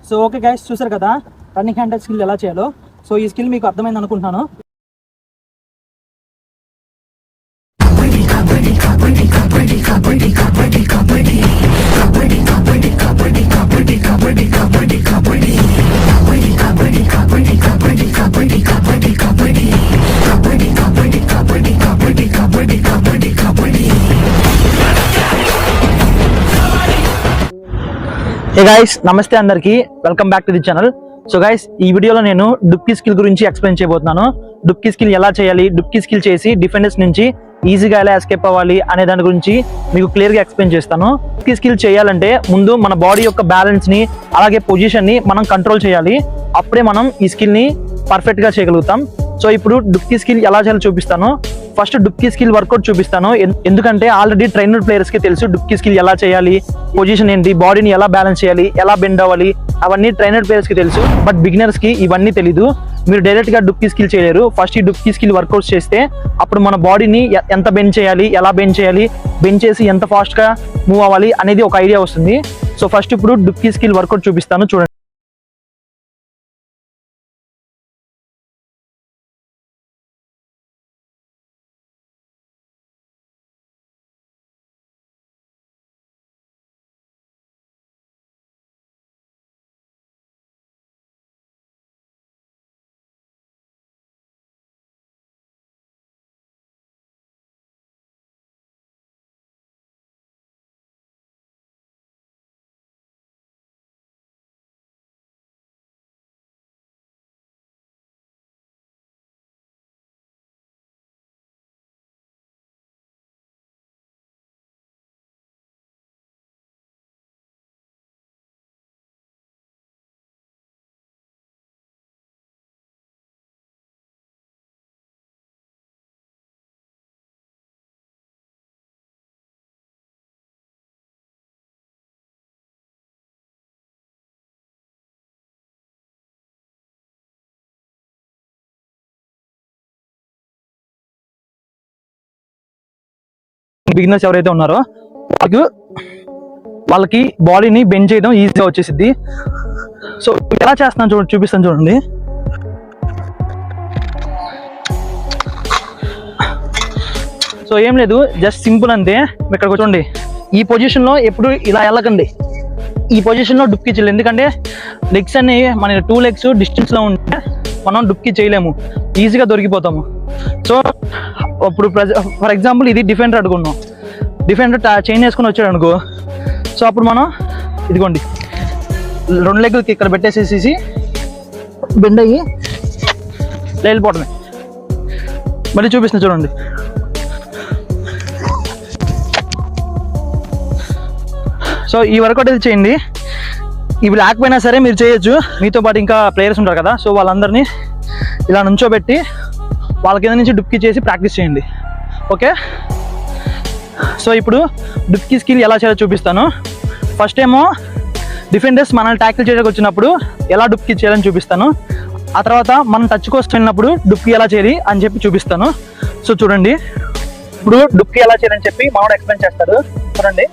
సో ఓకే గైస్, చూసారు కదా రన్నింగ్ హ్యాండ్ స్కిల్ ఎలా చేయాలో. సో ఈ స్కిల్ మీకు అర్థమైంది అనుకుంటున్నాను. హే గైస్, నమస్తే అందరికి, welcome back to the channel. So guys, ఈ వీడియోలో నేను డుప్కీ స్కిల్ గురించి ఎక్స్ప్లెయిన్ చేయబోతున్నాను. డుప్కీ స్కిల్ ఎలా చేయాలి, డుప్కీ స్కిల్ చేసి డిఫెండర్స్ నుంచి ఈజీగా ఎలా ఎస్కేప్ అవ్వాలి అనే దాని గురించి మీకు క్లియర్గా ఎక్స్ప్లెయిన్ చేస్తాను. డుప్కీ స్కిల్ చేయాలంటే ముందు మన బాడీ యొక్క బ్యాలెన్స్ని అలాగే పొజిషన్ని మనం కంట్రోల్ చేయాలి. అప్పుడే మనం ఈ స్కిల్ని పర్ఫెక్ట్గా చేయగలుగుతాం. సో ఇప్పుడు డుప్కీ స్కిల్ ఎలా చేయాలో చూపిస్తాను. ఫస్ట్ డుప్కీ స్కిల్ వర్కౌట్ చూపిస్తాను. ఎందుకంటే ఆల్రెడీ ట్రైనర్ ప్లేయర్స్కి తెలుసు డుప్కీ స్కిల్ ఎలా చేయాలి, పొజిషన్ ఏంటి, బాడీని ఎలా బ్యాలెన్స్ చేయాలి, ఎలా బెండ్ అవ్వాలి, అవన్నీ ట్రైనర్ ప్లేయర్స్కి తెలుసు. బట్ బిగినర్స్కి ఇవన్నీ తెలీదు. మీరు డైరెక్ట్గా డుప్కీ స్కిల్ చేయలేరు. ఫస్ట్ ఈ డుప్కీ స్కిల్ వర్కౌట్ చేస్తే అప్పుడు మన బాడీని ఎంత బెండ్ చేయాలి, ఎలా బెండ్ చేయాలి, బెండ్ చేసి ఎంత ఫాస్ట్గా మూవ్ అవ్వాలి అనేది ఒక ఐడియా వస్తుంది. సో ఫస్ట్ ఇప్పుడు డుప్కీ స్కిల్ వర్కౌట్ చూపిస్తాను, చూడండి. బిగినర్స్ ఎవరైతే ఉన్నారో వాళ్ళకి బాడీని బెండ్ చేయడం ఈజీగా వచ్చేసిద్ది. సో ఎలా చేస్తున్నాను చూపిస్తాను చూడండి. సో ఏం లేదు, జస్ట్ సింపుల్ అంతే. ఇక్కడ చూడండి, ఈ పొజిషన్లో ఎప్పుడు ఇలా వెళ్ళకండి. ఈ పొజిషన్లో డుప్కి చేయలేదు, ఎందుకంటే లెగ్స్ అన్ని మన 2 లెగ్స్ డిస్టెన్స్లో ఉంటే మనం డుప్కి చేయలేము, ఈజీగా దొరికిపోతాము. సో ఇప్పుడు ఫర్ ఎగ్జాంపుల్ ఇది డిఫెండర్ అడుగున్నాం, డిఫెండర్ చైన్ వేసుకొని వచ్చాడు అనుకో. సో అప్పుడు మనం ఇదిగోండి 2 లెగ్లకి ఇక్కడ పెట్టేసేసి బెండ్ అయ్యి వెళ్ళిపోవడమే. మళ్ళీ చూపిస్తున్నా చూడండి. సో ఈ వర్కౌట్ అయితే చేయండి. ఇవి లేకపోయినా సరే మీరు చేయొచ్చు. మీతో పాటు ఇంకా ప్లేయర్స్ ఉంటారు కదా, సో వాళ్ళందరినీ ఇలా నుంచోబెట్టి వాళ్ళ కింద నుంచి డుప్కి చేసి ప్రాక్టీస్ చేయండి. ఓకే, సో ఇప్పుడు డుప్కి స్కిల్ ఎలా చేయాలో చూపిస్తాను. ఫస్ట్ ఏమో డిఫెండర్స్ మనల్ని ట్యాకిల్ చేయడానికి వచ్చినప్పుడు ఎలా డుప్కి చేయాలని చూపిస్తాను. ఆ తర్వాత మనం టచ్ కోసం వెళ్ళినప్పుడు డుప్కి ఎలా చేయాలి అని చెప్పి చూపిస్తాను. సో చూడండి, ఇప్పుడు డుప్కి ఎలా చేయాలని చెప్పి మనోడు ఎక్స్ప్లెయిన్ చేస్తాడు. చూడండి,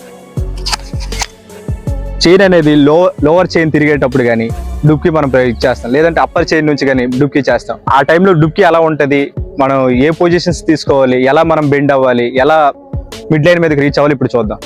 చైన్ అనేది లోవర్ చైన్ తిరిగేటప్పుడు కానీ డుప్కి మనం చేస్తాం, లేదంటే అప్పర్ చైన్ నుంచి కానీ డుప్కి చేస్తాం. ఆ టైంలో డుప్కి ఎలా ఉంటుంది, మనం ఏ పొజిషన్స్ తీసుకోవాలి, ఎలా మనం బెండ్ అవ్వాలి, ఎలా మిడ్ లైన్ మీదకి రీచ్ అవ్వాలి ఇప్పుడు చూద్దాం.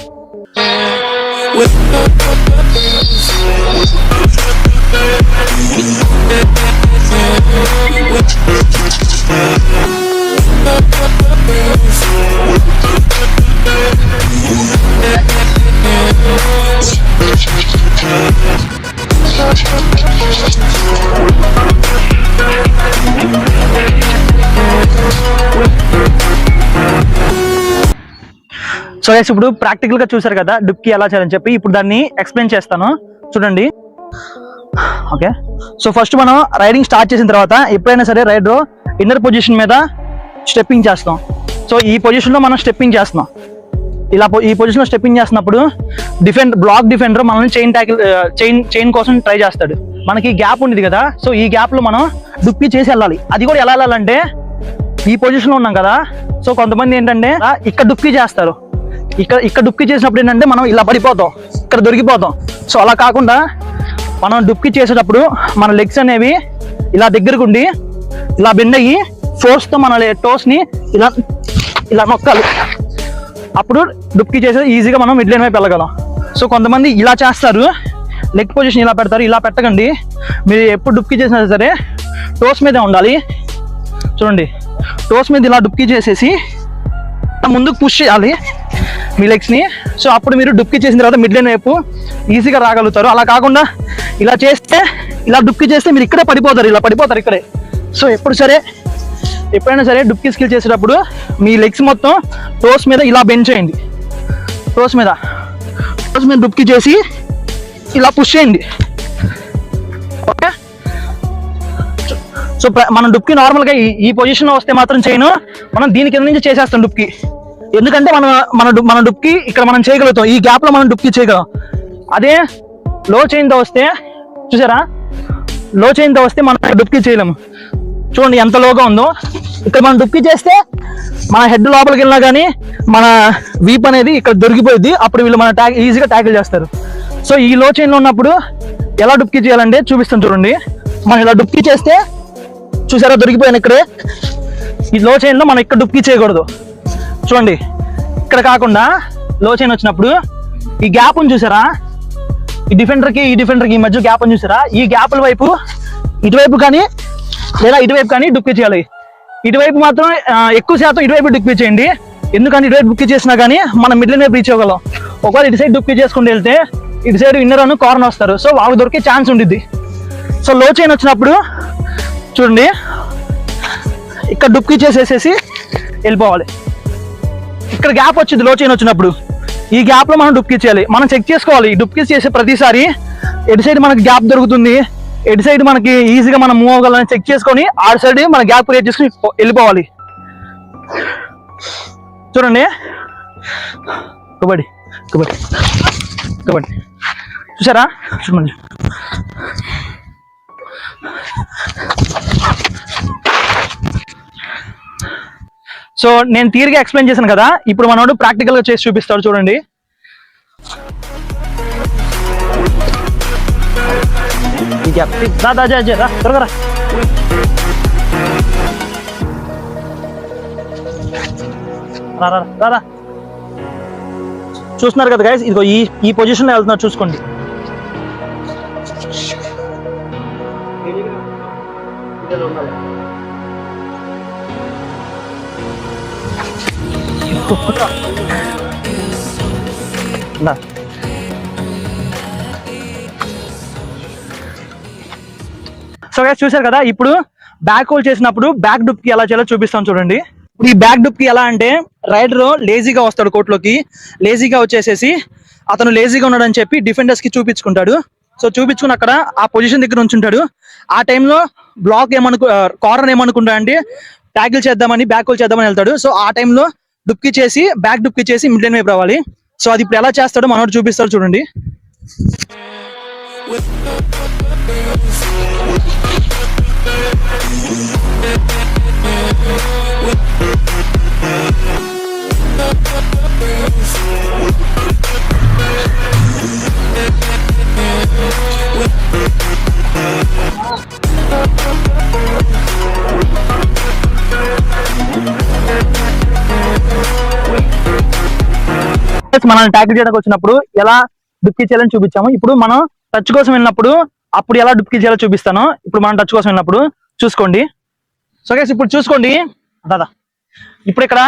సో గైస్ ఇప్పుడు ప్రాక్టికల్ గా చూసారు కదా డుప్కి ఎలా చేయాలని చెప్పి. ఇప్పుడు దాన్ని ఎక్స్ప్లెయిన్ చేస్తాను, చూడండి. ఓకే, సో ఫస్ట్ మనం రైడింగ్ స్టార్ట్ చేసిన తర్వాత ఎప్పుడైనా సరే రైడర్ ఇన్నర్ పొజిషన్ మీద స్టెప్పింగ్ చేస్తాం. సో ఈ పొజిషన్ లో మనం స్టెప్పింగ్ చేస్తున్నాం. ఇలా ఈ పొజిషన్ లో స్టెప్పింగ్ చేస్తున్నప్పుడు బ్లాక్ డిఫెండర్ మనల్ని చైన్ కోసం ట్రై చేస్తాడు. మనకి గ్యాప్ ఉండేది కదా, సో ఈ గ్యాప్ లో మనం డుప్కి చేసి వెళ్ళాలి. అది కూడా ఎలా వెళ్ళాలంటే ఈ పొజిషన్ లో ఉన్నాం కదా, సో కొంతమంది ఏంటంటే ఇక్కడ డుప్కి చేస్తారు. ఇక్కడ డుప్కి చేసినప్పుడు ఏంటంటే మనం ఇలా పడిపోతాం, ఇక్కడ దొరికిపోతాం. సో అలా కాకుండా మనం డుప్కి చేసేటప్పుడు మన లెగ్స్ అనేవి ఇలా దగ్గరకు ఉండి ఇలా బెండ్ అయ్యి ఫోర్స్తో మన టోస్ని ఇలా ఇలా నొక్కాలి. అప్పుడు డుప్కి చేసేది ఈజీగా మనం మిడ్ లైన్ వైపు వెళ్ళగలం. సో కొంతమంది ఇలా చేస్తారు, లెగ్ పొజిషన్ ఇలా పెడతారు. ఇలా పెట్టకండి, మీరు ఎప్పుడు డుప్కి చేసినా సరే టోస్ మీదే ఉండాలి. చూడండి, టోస్ మీద ఇలా డుప్కి చేసేసి ముందుకు పుష్ చేయాలి మీ లెగ్స్ని. సో అప్పుడు మీరు డుప్కి చేసిన తర్వాత మిడ్ లైన్ వైపు ఈజీగా రాగలుగుతారు. అలా కాకుండా ఇలా చేస్తే, ఇలా డుప్కి చేస్తే మీరు ఇక్కడే పడిపోతారు, ఇలా పడిపోతారు ఇక్కడే. సో ఎప్పుడైనా సరే డుప్కి స్కిల్ చేసేటప్పుడు మీ లెగ్స్ మొత్తం టోస్ మీద ఇలా బెండ్ చేయండి. టోస్ మీద డుప్కి చేసి ఇలా పుష్ చేయండి. ఓకే, సో మనం డుప్కి నార్మల్గా ఈ పొజిషన్లో వస్తే మాత్రం చేయను, మనం దీని కింద నుంచి చేసేస్తాం డుప్కి. ఎందుకంటే మన డుప్కి ఇక్కడ మనం చేయగలుగుతాం, ఈ గ్యాప్లో మనం డుప్కి చేయగలం. అదే లో చైన్తో వస్తే, చూసారా, లో చైన్తో వస్తే మనం డుప్కి చేయలేము. చూడండి ఎంత లోగా ఉందో. ఇక్కడ మనం డుప్కి చేస్తే మన హెడ్ లోపలికి వెళ్ళినా కానీ మన వీప్ అనేది ఇక్కడ దొరికిపోయింది. అప్పుడు వీళ్ళు మన ఈజీగా ట్యాకిల్ చేస్తారు. సో ఈ లో చైన్లో ఉన్నప్పుడు ఎలా డుప్కి చేయాలంటే చూపిస్తాను, చూడండి. మనం ఇలా డుప్కి చేస్తే చూసారా దొరికిపోయాను ఇక్కడే. ఈ లో చైన్లో మనం ఇక్కడ డుప్కి చేయకూడదు. చూడండి, ఇక్కడ కాకుండా లో చైన్ వచ్చినప్పుడు ఈ గ్యాప్ ఉంది చూసారా, ఈ డిఫెండర్కి ఈ మధ్య గ్యాప్ ఉంది చూసారా, ఈ గ్యాప్ల వైపు ఇటువైపు కానీ లేదా ఇటువైపు కానీ డుప్కి చేయాలి. ఇటువైపు మాత్రం ఎక్కువ శాతం ఇటువైపు డుప్కి చేయండి. ఎందుకంటే ఇటువైపు డుప్కి చేసినా కానీ మనం మిడ్ లైన్ వైపు రీచ్ అవ్వగలం. ఒకవేళ ఇటు సైడ్ డుప్కి చేసుకుంటూ వెళ్తే ఇటు సైడ్ ఇన్నర్ అను కార్నర్ వస్తారు, సో వాళ్ళకి దొరికే ఛాన్స్ ఉంటుంది. సో లో చైన్ వచ్చినప్పుడు చూడండి, ఇక్కడ డుప్కి చేసేసేసి వెళ్ళిపోవాలి. ఇక్కడ గ్యాప్ వచ్చింది లో చైన్ వచ్చినప్పుడు, ఈ గ్యాప్ లో మనం డుప్కి చేయాలి. మనం చెక్ చేసుకోవాలి డుప్కి చేసే ప్రతిసారి ఎటు సైడ్ మనకి గ్యాప్ దొరుకుతుంది, ఎటు సైడ్ మనకి ఈజీగా మనం మూవ్ అవ్వగలని చెక్ చేసుకొని ఆ సైడ్ మన గ్యాప్ క్రియేట్ చేసుకుని వెళ్ళిపోవాలి. చూడండి, కబడ్డీ చూసారా, చూడండి. సో నేను తీరిగా ఎక్స్ప్లెయిన్ చేశాను కదా, ఇప్పుడు మనోడు ప్రాక్టికల్ గా చేసి చూపిస్తాడు, చూడండి. త్వరగా రా. చూస్తున్నారు కదా గైస్, ఇదిగో ఈ పొజిషన్ లో వెళ్తున్నారు, చూసుకోండి. సో గైస్ చూసారు కదా, ఇప్పుడు బ్యాక్ హోల్డ్ చేసినప్పుడు బ్యాక్ డుప్కి ఎలా చేయాలో చూపిస్తాను, చూడండి. ఈ బ్యాక్ డుప్కి ఎలా అంటే రైడర్ లేజీగా వస్తాడు కోర్టులోకి, లేజీగా వచ్చేసేసి అతను లేజీగా ఉన్నాడని చెప్పి డిఫెండర్స్ కి చూపించుకుంటాడు. సో చూపించుకుని అక్కడ ఆ పొజిషన్ దగ్గర ఉంచుంటాడు. ఆ టైంలో బ్లాక్ కార్నర్ ఏమనుకుంటా అంటే ట్యాకిల్ చేద్దామని బ్యాక్ హోల్ చేద్దామని వెళ్తాడు. సో ఆ టైంలో డుప్కి చేసి బ్యాక్ డుప్కి చేసి మిడ్ లైన్ వైపు రావాలి. సో అది ఇప్పుడు ఎలా చేస్తాడో మనోడు చూపిస్తాడు చూడండి. మనల్ని ట్యాకిల్ చేయడానికి వచ్చినప్పుడు ఎలా డుప్కి చేయాలని చూపించాము. ఇప్పుడు మనం టచ్ కోసం వెళ్ళినప్పుడు అప్పుడు ఎలా డుప్కి చేయాలో చూపిస్తాను. ఇప్పుడు మనం టచ్ కోసం వెళ్ళినప్పుడు చూసుకోండి. సో గైస్ ఇప్పుడు చూసుకోండి దాదా, ఇప్పుడు ఇక్కడ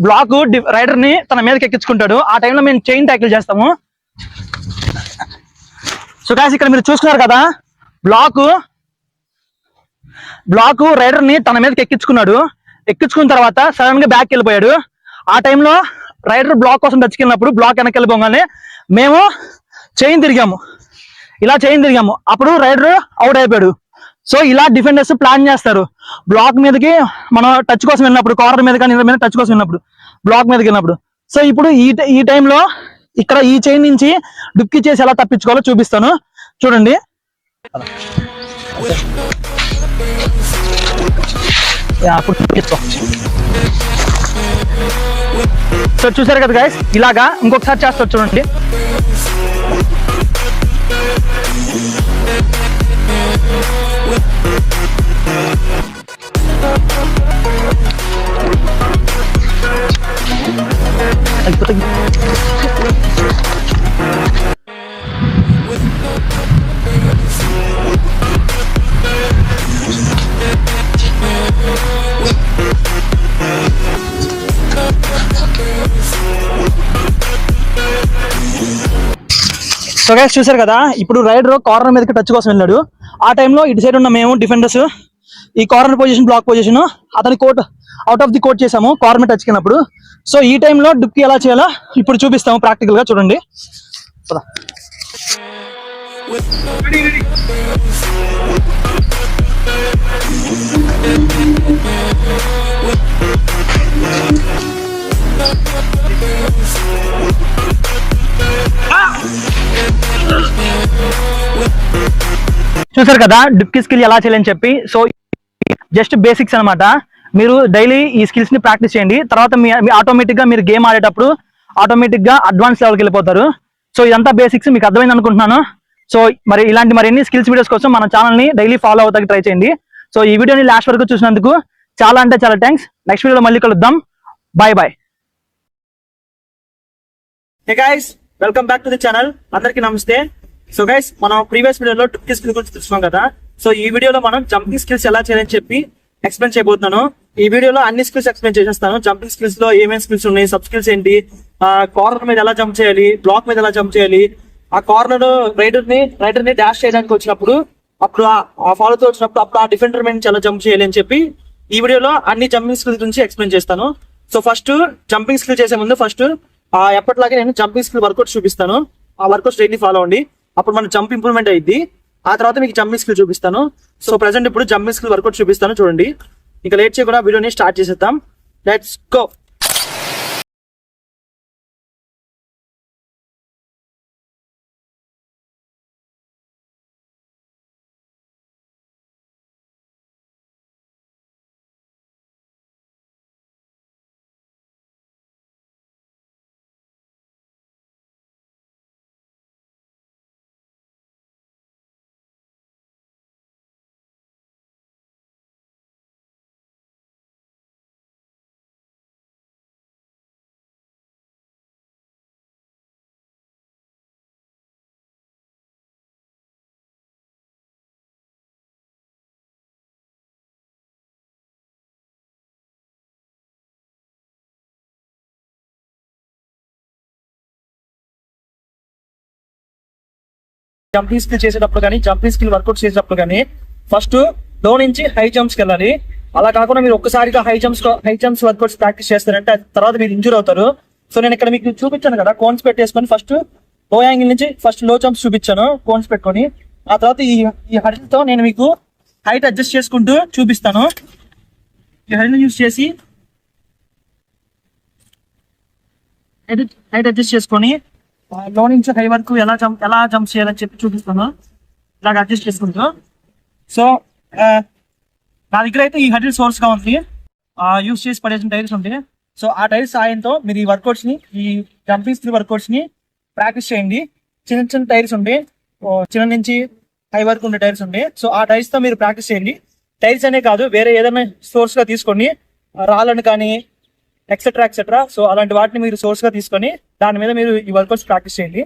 బ్లాక్ రైడర్ ని తన మీదకి ఎక్కించుకుంటాడు. ఆ టైంలో మేము చైన్ ట్యాకిల్ చేస్తాము. సో గైస్ ఇక్కడ మీరు చూస్తున్నారు కదా, బ్లాక్ రైడర్ ని తన మీదకి ఎక్కించుకున్నాడు. ఎక్కించుకున్న తర్వాత సడన్ గా బ్యాక్ వెళ్ళిపోయాడు. ఆ టైంలో రైడర్ బ్లాక్ కోసం టచ్కెళ్ళినప్పుడు బ్లాక్ వెనక్కి వెళ్ళిపోగానే మేము ఇలా చైన్ తిరిగాము. అప్పుడు రైడర్ అవుట్ అయిపోయాడు. సో ఇలా డిఫెండర్స్ ప్లాన్ చేస్తారు. బ్లాక్ మీదకి మనం టచ్ కోసం వెళ్ళినప్పుడు, కార్నర్ మీద కానీ మీద టచ్ కోసం వెళ్ళినప్పుడు, బ్లాక్ మీదకి వెళ్ళినప్పుడు. సో ఇప్పుడు ఈ టైంలో ఇక్కడ ఈ చైన్ నుంచి డుక్కి చేసి ఎలా తప్పించుకోవాలో చూపిస్తాను చూడండి. సో చూసారు కదా గైస్, ఇలాగా ఇంకొకసారి చేస్తారు చూడండి. సో గైస్ చూసారు కదా, ఇప్పుడు రైడర్ కార్నర్ మీదకి టచ్ కోసం వెళ్ళాడు. ఆ టైంలో ఇటు సైడ్ ఉన్న మేము డిఫెండర్స్ ఈ కార్నర్ పొజిషన్, బ్లాక్ పొజిషన్ అతని court out of the court చేసాము కార్నర్ టచ్ కినప్పుడు. సో ఈ టైంలో డుప్కి ఎలా చేయాలో ఇప్పుడు చూపిస్తాము ప్రాక్టికల్ గా చూడండి. చూసారు కదా డుప్కి స్కిల్ ఎలా చేయాలని చెప్పి. సో జస్ట్ బేసిక్స్ అన్నమాట. మీరు డైలీ ఈ స్కిల్స్ ని ప్రాక్టీస్ చేయండి. తర్వాత మీ ఆటోమేటిక్ గా మీరు గేమ్ ఆడేటప్పుడు ఆటోమేటిక్ గా అడ్వాన్స్ లెవెల్కి వెళ్ళిపోతారు. సో ఇదంతా బేసిక్స్ మీకు అర్థమైంది అనుకుంటున్నాను. సో ఇలాంటి మరిన్ని స్కిల్స్ వీడియోస్ కోసం మన ఛానల్ ని డైలీ ఫాలో అవుతాకి ట్రై చేయండి. సో ఈ వీడియోని లాస్ట్ వరకు చూసినందుకు చాలా అంటే చాలా థ్యాంక్స్. నెక్స్ట్ వీడియోలో మళ్ళీ కలుద్దాం. Bye bye. Hey guys, welcome back to the channel. అందరికి నమస్తే. సో గైస్, మనం ప్రీవియస్ వీడియోలో డుప్కి స్కిల్ గురించి తెలుసుకున్నాం కదా. సో ఈ వీడియోలో మనం జంపింగ్ స్కిల్స్ ఎలా చేయాలని చెప్పి ఎక్స్ప్లెయిన్ చేయబోతున్నాను. ఈ వీడియోలో అన్ని స్కిల్స్ ఎక్స్ప్లెయిన్ చేసేస్తాను. జంపింగ్ స్కిల్స్ లో ఏమేమి స్కిల్స్ ఉన్నాయి, సబ్ స్కిల్స్ ఏంటి, కార్నర్ మీద ఎలా జంప్ చేయాలి, బ్లాక్ మీద ఎలా జంప్ చేయాలి, ఆ కార్నర్ రైడర్ ని డాష్ చేయడానికి వచ్చినప్పుడు అప్పుడు ఆ ఫాలోతో వచ్చినప్పుడు అప్పుడు ఆ డిఫెండర్ మీద ఎలా జంప్ చేయాలి అని చెప్పి ఈ వీడియోలో అన్ని జంపింగ్ స్కిల్స్ గురించి ఎక్స్ప్లెయిన్ చేస్తాను. సో ఫస్ట్ జంపింగ్ స్కిల్ చేసే ముందు ఫస్ట్ ఎప్పటిలాగే నేను జంపింగ్ స్కిల్ వర్కౌట్ చూపిస్తాను. ఆ వర్కౌట్స్ డైలీ ఫాలో అవ్వండి. అప్పుడు మన జంప్ ఇంప్రూవ్మెంట్ అయ్యింది. ఆ తర్వాత మీకు జంపింగ్ స్కిల్ చూపిస్తాను. సో ప్రెసెంట్ ఇప్పుడు జంపింగ్ స్కిల్ వర్కౌట్ చూపిస్తాను చూడండి. ఇంకా లేట్ చేయకుండా వీడియోని స్టార్ట్ చేసేద్దాం. Let's go. జంపింగ్ స్కిల్ చేసేటప్పుడు కానీ జంపింగ్ స్కిల్ వర్కౌట్ చేసేటప్పుడు కానీ ఫస్ట్ లో నుంచి హై జంప్స్కి వెళ్ళాలి. అలా కాకుండా మీరు ఒక్కసారిగా హై జంప్స్ వర్కౌట్స్ ప్రాక్టీస్ చేస్తారంటే తర్వాత మీరు ఇంజూర్ అవుతారు. సో నేను ఇక్కడ మీకు చూపించాను కదా, కోన్స్ పెట్టేసుకొని ఫస్ట్ లో యాంగిల్ నుంచి ఫస్ట్ లో జంప్స్ చూపించాను కోన్స్ పెట్టుకొని. ఆ తర్వాత ఈ హడిల్ తో నేను మీకు హైట్ అడ్జస్ట్ చేసుకుంటూ చూపిస్తాను. ఈ హడిల్ యూజ్ చేసి హైట్ అడ్జస్ట్ చేసుకొని లో నుంచి హై వరకు ఎలా జంప్ చేయాలని చెప్పి చూపిస్తాను. ఇలాగ అడ్జస్ట్ చేసుకుంటూ. సో నా దగ్గర అయితే ఈ హడిల్ సోర్స్ గా ఉంది, యూజ్ చేసి పడేసిన టైర్స్ ఉంటాయి. సో ఆ టైర్స్ సాయంతో మీరు ఈ వర్కౌట్స్ ని, ఈ జంపింగ్ స్కిల్ వర్కౌట్స్ ని ప్రాక్టీస్ చేయండి. చిన్న చిన్న టైర్స్ ఉంటాయి, చిన్న నుంచి హై వరకు ఉండే టైర్స్ ఉంటాయి. సో ఆ టైర్స్ తో మీరు ప్రాక్టీస్ చేయండి. టైర్స్ అనే కాదు, వేరే ఏదైనా సోర్స్ గా తీసుకోండి, రాళ్ళని కానీ ఎక్సెట్రా ఎక్సెట్రా. సో అలాంటి వాటిని మీరు సోర్స్ గా తీసుకొని దాని మీద మీరు ఈ వర్కౌట్స్ ప్రాక్టీస్ చేయండి.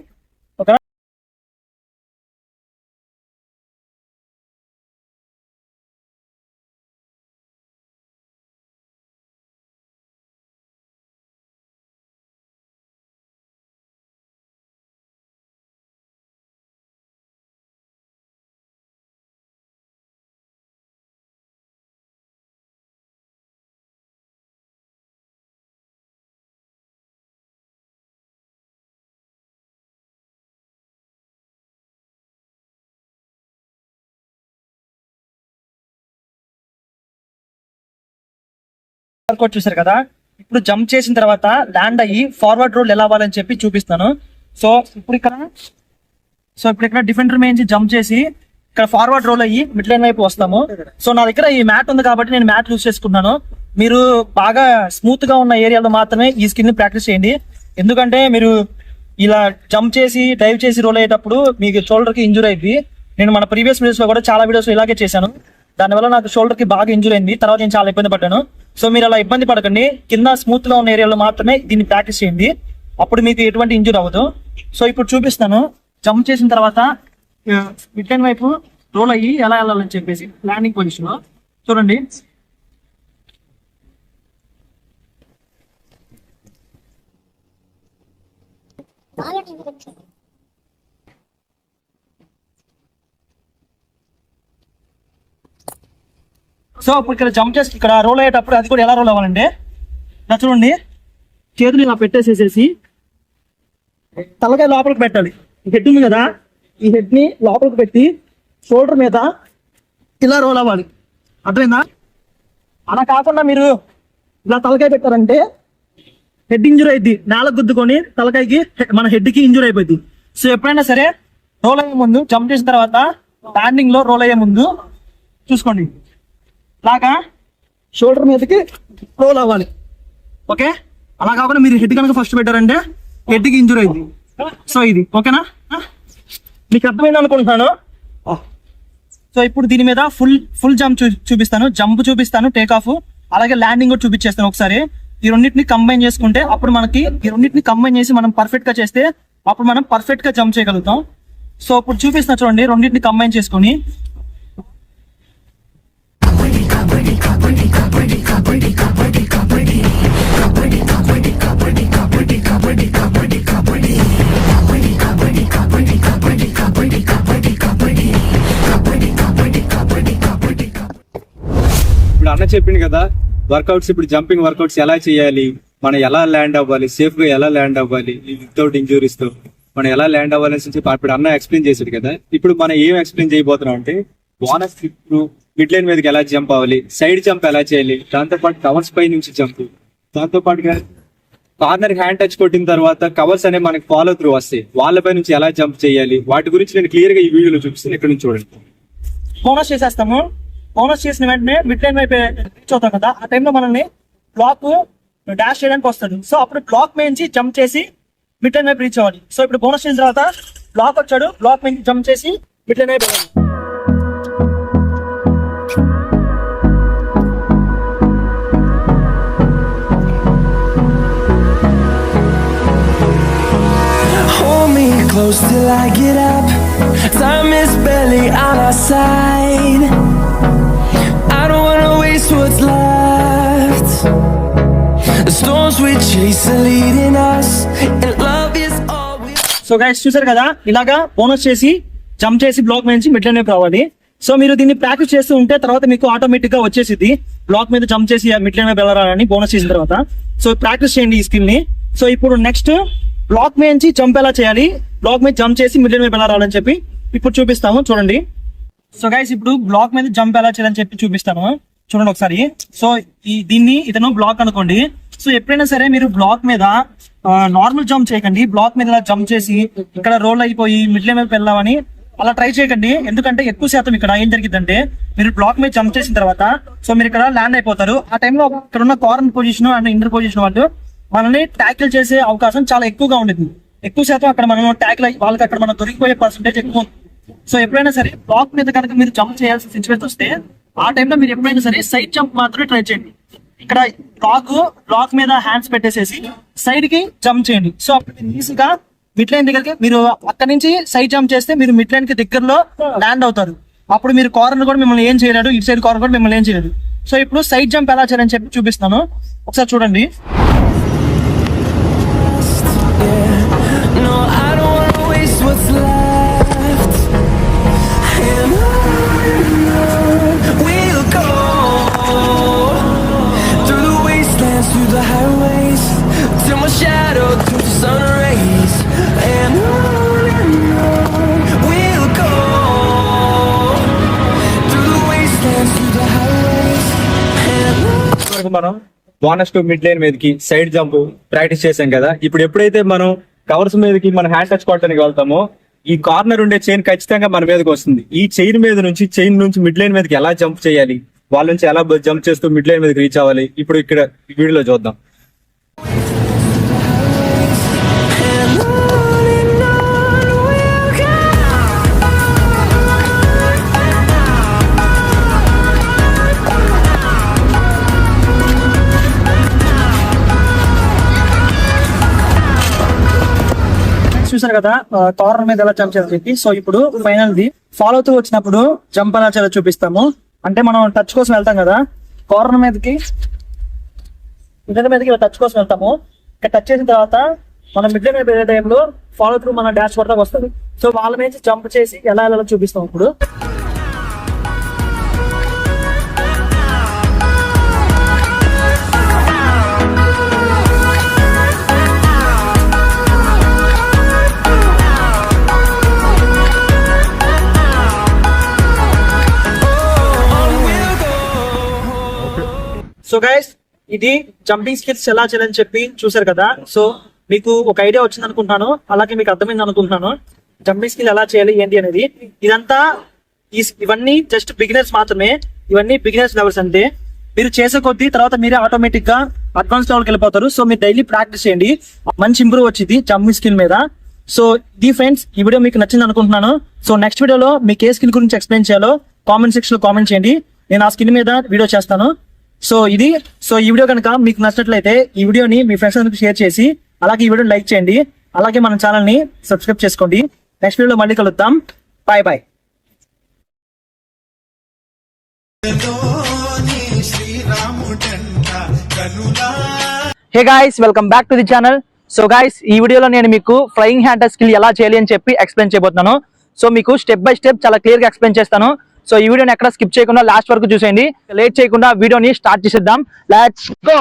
ఓకేనా? వర్కౌట్ చూసారు కదా. ఇప్పుడు జంప్ చేసిన తర్వాత ల్యాండ్ అయ్యి ఫార్వర్డ్ రోల్ ఎలా అవ్వాలని చెప్పి చూపిస్తాను. సో ఇప్పుడు ఇక్కడ డిఫెండర్ మీద జంప్ చేసి ఇక్కడ ఫార్వర్డ్ రోల్ అయ్యి మిడ్ లైన్ వైపు వస్తాము. సో నా దగ్గర ఈ మ్యాట్ ఉంది కాబట్టి నేను మ్యాట్ యూజ్ చేసుకున్నాను. మీరు బాగా స్మూత్ గా ఉన్న ఏరియాలో మాత్రమే ఈ స్కిల్ ని ప్రాక్టీస్ చేయండి. ఎందుకంటే మీరు ఇలా జంప్ చేసి డైవ్ చేసి రోల్ అయ్యేటప్పుడు మీకు షోల్డర్ కి ఇంజూర్ అయింది. నేను మన ప్రీవియస్ వీడియోస్ లో కూడా చాలా వీడియోస్ ఇలాగే చేశాను. దానివల్ల నాకు షోల్డర్ కి బాగా ఇంజూర్ అయింది. తర్వాత నేను చాలా ఇబ్బంది పడ్డాను. సో మీరు అలా ఇబ్బంది పడకండి, కింద స్మూత్ గా ఉన్న ఏరియాలో మాత్రమే దీన్ని ప్రాక్టీస్ చేయండి, అప్పుడు మీకు ఎటువంటి ఇంజూర్ అవ్వదు. సో ఇప్పుడు చూపిస్తాను జంప్ చేసిన తర్వాత మిడ్ లైన్ వైపు రోల్ అయ్యి ఎలా వెళ్ళాలని చెప్పేసి ల్యాండింగ్ పొజిషన్ లో చూడండి. సో ఇప్పుడు ఇక్కడ జంప్ చేసి ఇక్కడ రోల్ అయ్యేటప్పుడు అది కూడా ఎలా రోల్ అవ్వాలంటే ఇలా చూడండి, చేతులు ఇలా పెట్టేసేసేసి తలకాయ లోపలికి పెట్టాలి. ఈ హెడ్ ఉంది కదా, ఈ హెడ్ ని లోపలికి పెట్టి షోల్డర్ మీద ఇలా రోల్ అవ్వాలి. అర్థమైందా? అలా కాకుండా మీరు ఇలా తలకాయ పెట్టారంటే హెడ్ ఇంజూర్ అయింది, నేలకు గుద్దుకొని తలకాయకి మన హెడ్ కి ఇంజూర్ అయిపోయింది. సో ఎప్పుడైనా సరే రోల్ అయ్యే ముందు, జంప్ చేసిన తర్వాత ల్యాండింగ్ లో రోల్ అయ్యే ముందు చూసుకోండి, లాగా షోల్డర్ మీదకి రోల్ అవ్వాలి. ఓకే, అలా కాకుండా మీరు హెడ్ కనుక ఫస్ట్ పెట్టారంటే హెడ్ కి ఇంజూర్ అయింది. సో ఇది ఓకేనా, మీకు అర్థమైంది అనుకుంటున్నాను. సో ఇప్పుడు దీని మీద ఫుల్ జంప్ చూపిస్తాను, జంప్ చూపిస్తాను, టేక్ ఆఫ్, అలాగే ల్యాండింగ్ కూడా చూపించేస్తాను ఒకసారి. ఈ రెండింటిని కంబైన్ చేసుకుంటే అప్పుడు మనకి ఈ రెండింటిని కంబైన్ చేసి మనం పర్ఫెక్ట్ గా చేస్తే అప్పుడు మనం పర్ఫెక్ట్ గా జంప్ చేయగలుగుతాం. సో ఇప్పుడు చూపిస్తున్నా చూడండి, రెండింటిని కంబైన్ చేసుకొని ఇప్పుడు అన్న చెప్పింది కదా వర్కౌట్స్, ఇప్పుడు జంపింగ్ వర్కౌట్స్ ఎలా చేయాలి, మనం ఎలా ల్యాండ్ అవ్వాలి, సేఫ్ గా ఎలా ల్యాండ్ అవ్వాలి వితౌట్ ఇంజురీస్ తో మనం ఎలా ల్యాండ్ అవ్వాలని చెప్పి ఇప్పుడు అన్న ఎక్స్ప్లెయిన్ చేశాడు కదా. ఇప్పుడు మనం ఏం ఎక్స్ప్లెయిన్ చేయబోతున్నాం అంటే బోనస్ ఇప్పుడు మిడ్ లైన్ మీదకి ఎలా జంప్ అవ్వాలి, సైడ్ జంప్ ఎలా చేయాలి, దాంతోపాటు కవర్స్ పై నుంచి జంప్, దాంతో పాటుగా కార్నర్ హ్యాండ్ టచ్ కొట్టిన తర్వాత కవర్స్ అనేవి మనకి ఫాలో త్రూ వస్తాయి, వాళ్ళపై నుంచి ఎలా జంప్ చేయాలి, వాటి గురించి నేను క్లియర్ గా ఈ వీడియోలో చూపిస్తాను. ఇక్కడ నుంచి చూడండి. బోనస్ చేసేస్తాము. బోనస్ చేసిన వెంటనే మిడ్ లైన్ వైపు రీచ్ అవుతాం కదా, ఆ టైంలో మనల్ని బ్లాక్ డాష్ చేయడానికి వస్తుంది. సో అప్పుడు బ్లాక్ నుంచి జంప్ చేసి మిడ్ లైన్ వైపు రీచ్ అవ్వాలి. సో ఇప్పుడు బోనస్ చేసిన తర్వాత బ్లాక్ వచ్చాడు, బ్లాక్ నుంచి జంప్ చేసి మిడ్ లైన్ వైపు వెళ్ళాలి. Hold me close till I get up. Time is barely on our side. I don't wanna waste what's left. The storms we chase are leading us, and love is all we. So guys చూసారు కదా, ఇలాగా బోనస్ చేసి జంప్ చేసి బ్లాక్ నుంచి మిడ్ లైన్ వైపు రావాలి. సో మీరు దీన్ని ప్రాక్టీస్ చేస్తూ ఉంటే తర్వాత మీకు ఆటోమేటిక్ గా వచ్చేసింది బ్లాక్ మీద జంప్ చేసి మిడ్ లైన్ వైపు వెళ్ళాలని బోనస్ చేసిన తర్వాత. సో ప్రాక్టీస్ చేయండి ఈ స్కిల్ ని. సో ఇప్పుడు నెక్స్ట్ బ్లాక్ మీద నుంచి జంప్ ఎలా చేయాలి, బ్లాక్ మీద జంప్ చేసి మిడిల్ వైపు ఎలా రావాలని చెప్పి ఇప్పుడు చూపిస్తాము చూడండి. సో గైస్ ఇప్పుడు బ్లాక్ మీద జంప్ ఎలా చేయాలని చెప్పి చూపిస్తాను చూడండి ఒకసారి. సో దీన్ని ఇతను బ్లాక్ అనుకోండి. సో ఎప్పుడైనా సరే మీరు బ్లాక్ మీద నార్మల్ జంప్ చేయకండి. బ్లాక్ మీద ఇలా జంప్ చేసి ఇక్కడ రోల్ అయిపోయి మిడిల్ వైపు వెళ్ళామని అలా ట్రై చేయకండి. ఎందుకంటే ఎక్కువ శాతం ఇక్కడ ఏం జరిగిందంటే మీరు బ్లాక్ మీద జంప్ చేసిన తర్వాత సో మీరు ఇక్కడ ల్యాండ్ అయిపోతారు. ఆ టైంలో ఇక్కడ ఉన్న corner position and inter position వాళ్ళు మనల్ని ట్యాకిల్ చేసే అవకాశం చాలా ఎక్కువగా ఉండేది. ఎక్కువ శాతం అక్కడ మనం ట్యాకిల్ వాళ్ళకి అక్కడ మనం దొరికిపోయే పర్సెంటేజ్ ఎక్కువ ఉంది. సో ఎప్పుడైనా సరే బ్లాక్ మీద కనుక మీరు జంప్ చేయాల్సిన సిచ్యువేషన్ వస్తే ఆ టైంలో మీరు ఎప్పుడైనా సరే సైడ్ జంప్ మాత్రమే ట్రై చేయండి. ఇక్కడ బ్లాక్ మీద హ్యాండ్స్ పెట్టేసేసి సైడ్ కి జంప్ చేయండి. సో అప్పుడు మీరు ఈజీగా మిడ్ లైన్ దగ్గరికి మీరు అక్కడ నుంచి సైడ్ జంప్ చేస్తే మీరు మిడ్ లైన్ కి దగ్గరలో ల్యాండ్ అవుతారు. అప్పుడు మీరు కార్నర్ కూడా మిమ్మల్ని ఏం చేయలేడు, ఇటు సైడ్ కార్నర్ కూడా మిమ్మల్ని ఏం చేయలేదు. సో ఇప్పుడు సైడ్ జంప్ ఎలా చేయాలని చెప్పి చూపిస్తాను ఒకసారి చూడండి. No, I don't wanna waste what's left. And on we'll go through the wastelands, through the highways, till my shadow turns to sun rays. And on we'll go through the wastelands, through the highways. And on. మనం బోనస్ టు మిడ్ లైన్ మీదకి సైడ్ జంప్ ప్రాక్టీస్ చేసాం కదా. ఇప్పుడు ఎప్పుడైతే మనం కవర్స్ మీదకి మన హ్యాండ్ టచ్ కొట్టడానికి వెళ్తామో ఈ కార్నర్ ఉండే చైన్ ఖచ్చితంగా మన మీదకి వస్తుంది. ఈ చైన్ నుంచి మిడ్ లైన్ మీదకి ఎలా జంప్ చేయాలి, వాళ్ళ నుంచి ఎలా జంప్ చేస్తూ మిడ్ లైన్ మీదకి రీచ్ అవ్వాలి ఇప్పుడు ఇక్కడ వీడియోలో చూద్దాం. చూసారు కదా కార్నర్ మీద ఎలా జంప్ చేయాలని చెప్పి. సో ఇప్పుడు ఫైనల్ ది ఫాలో త్రూ వచ్చినప్పుడు జంప్ ఎలా చేయాలో చూపిస్తాము. అంటే మనం టచ్ కోసం వెళ్తాం కదా, కార్నర్ మీదకి ఇలా టచ్ కోసం వెళ్తాము. ఇక్కడ టచ్ చేసిన తర్వాత మనం మిడ్ లైన్ వెళ్ళే టైంలో ఫాలో త్రూ మన డాష్ బోర్డ్ దాకా వస్తుంది. సో వాళ్ళ మీద జంప్ చేసి ఎలా ఎలా చూపిస్తాం ఇప్పుడు. సో గైస్ ఇది జంపింగ్ స్కిల్స్ ఎలా చేయాలని చెప్పి చూసారు కదా. సో మీకు ఒక ఐడియా వచ్చింది అనుకుంటున్నాను, అలాగే మీకు అర్థమైంది అనుకుంటున్నాను జంపింగ్ స్కిల్ ఎలా చేయాలి ఏంటి అనేది. ఇదంతా ఇవన్నీ జస్ట్ బిగినర్స్ మాత్రమే. ఇవన్నీ బిగినర్స్ లెవెల్స్ అంటే మీరు చేసే కొద్దీ తర్వాత మీరే ఆటోమేటిక్ గా అడ్వాన్స్ లెవెల్కి వెళ్ళిపోతారు. సో మీరు డైలీ ప్రాక్టీస్ చేయండి, మంచి ఇంప్రూవ్ వచ్చింది జంపింగ్ స్కిల్ మీద. సో ఇది ఫ్రెండ్స్ ఈ వీడియో మీకు నచ్చింది అనుకుంటున్నాను. సో నెక్స్ట్ వీడియోలో మీకు ఏ స్కిల్ గురించి ఎక్స్ప్లెయిన్ చేయాలో కామెంట్ సెక్షన్ లో కామెంట్ చేయండి, నేను ఆ స్కిల్ మీద వీడియో చేస్తాను. సో ఈ వీడియో కనుక మీకు నచ్చినట్లయితే ఈ వీడియోని మీ ఫ్రెండ్స్ అందరికి షేర్ చేసి అలాగే ఈ వీడియోని లైక్ చేయండి, అలాగే మన ఛానల్ ని సబ్స్క్రైబ్ చేసుకోండి. నెక్స్ట్ వీడియోలో మళ్ళీ కలుద్దాం. Bye bye. Hey guys, welcome back to the channel. So guys ఈ వీడియోలో నేను మీకు ఫ్లయింగ్ హ్యాండ్ స్కిల్ ఎలా చేయాలి అని చెప్పి ఎక్స్ప్లెయిన్ చేయబోతున్నాను. సో మీకు స్టెప్ బై స్టెప్ చాలా క్లియర్ గా ఎక్స్ప్లెయిన్ చేస్తాను. సో ఈ వీడియోని ఎక్కడ స్కిప్ చేయకుండా లాస్ట్ వరకు చూసేయండి. లేట్ చేయకుండా వీడియోని స్టార్ట్ చేసేద్దాం. Let's go.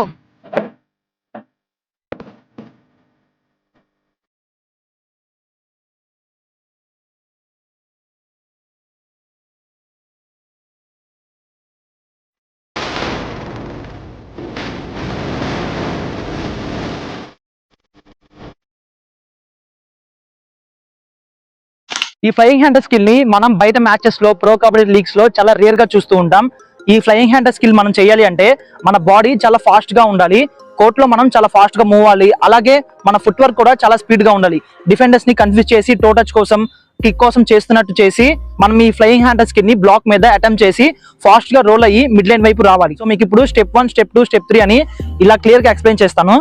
ఈ ఫ్లయింగ్ హ్యాండ్ స్కిల్ ని మనం బయట మ్యాచెస్ లో ప్రో కబడ్డీ లీగ్స్ లో చాలా రేర్ గా చూస్తూ ఉంటాం. ఈ ఫ్లయింగ్ హ్యాండ్ స్కిల్ మనం చేయాలి అంటే మన బాడీ చాలా ఫాస్ట్ గా ఉండాలి, కోర్ట్ లో మనం చాలా ఫాస్ట్ గా మూవ్ అవ్వాలి, అలాగే మన ఫుట్ వర్క్ కూడా చాలా స్పీడ్ గా ఉండాలి. డిఫెండర్స్ ని కన్ఫ్యూజ్ చేసి టో టచ్ కోసం కిక్ కోసం చేస్తున్నట్టు చేసి మనం ఈ ఫ్లయింగ్ హ్యాండ్ స్కిల్ ని బ్లాక్ మీద అటెంప్ట్ చేసి ఫాస్ట్ గా రోల్ అయ్యి మిడ్ లైన్ వైపు రావాలి. సో మీకు ఇప్పుడు స్టెప్ 1, స్టెప్ 2, స్టెప్ 3 అని ఇలా క్లియర్ గా ఎక్స్ప్లెయిన్ చేస్తాను.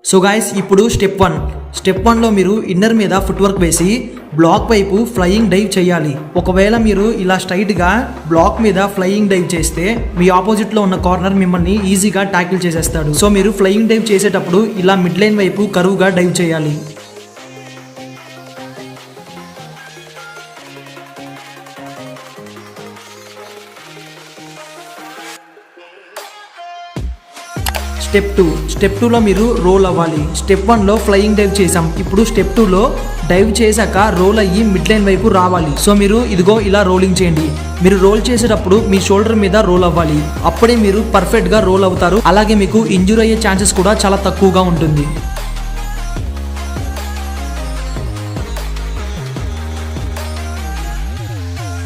సో గాయస్ ఇప్పుడు స్టెప్ 1లో మీరు ఇన్నర్ మీద ఫుట్ వర్క్ వేసి బ్లాక్ వైపు ఫ్లయింగ్ డైవ్ చేయాలి. ఒకవేళ మీరు ఇలా స్ట్రైట్గా బ్లాక్ మీద ఫ్లయింగ్ డైవ్ చేస్తే మీ ఆపోజిట్లో ఉన్న కార్నర్ మిమ్మల్ని ఈజీగా ట్యాకిల్ చేసేస్తాడు. సో మీరు ఫ్లయింగ్ డైవ్ చేసేటప్పుడు ఇలా మిడ్ లైన్ వైపు కరువుగా డైవ్ చేయాలి. స్టెప్ 2లో మీరు రోల్ అవ్వాలి. స్టెప్ 1లో ఫ్లయింగ్ డైవ్ చేసాం. ఇప్పుడు స్టెప్ 2లో డైవ్ చేశాక రోల్ అయ్యి మిడ్ లైన్ వైపు రావాలి. సో మీరు ఇదిగో ఇలా రోలింగ్ చేయండి. మీరు రోల్ చేసేటప్పుడు మీ షోల్డర్ మీద రోల్ అవ్వాలి. అప్పుడే మీరు పర్ఫెక్ట్ గా రోల్ అవుతారు. అలాగే మీకు ఇంజూర్ అయ్యే ఛాన్సెస్ కూడా చాలా తక్కువగా ఉంటుంది.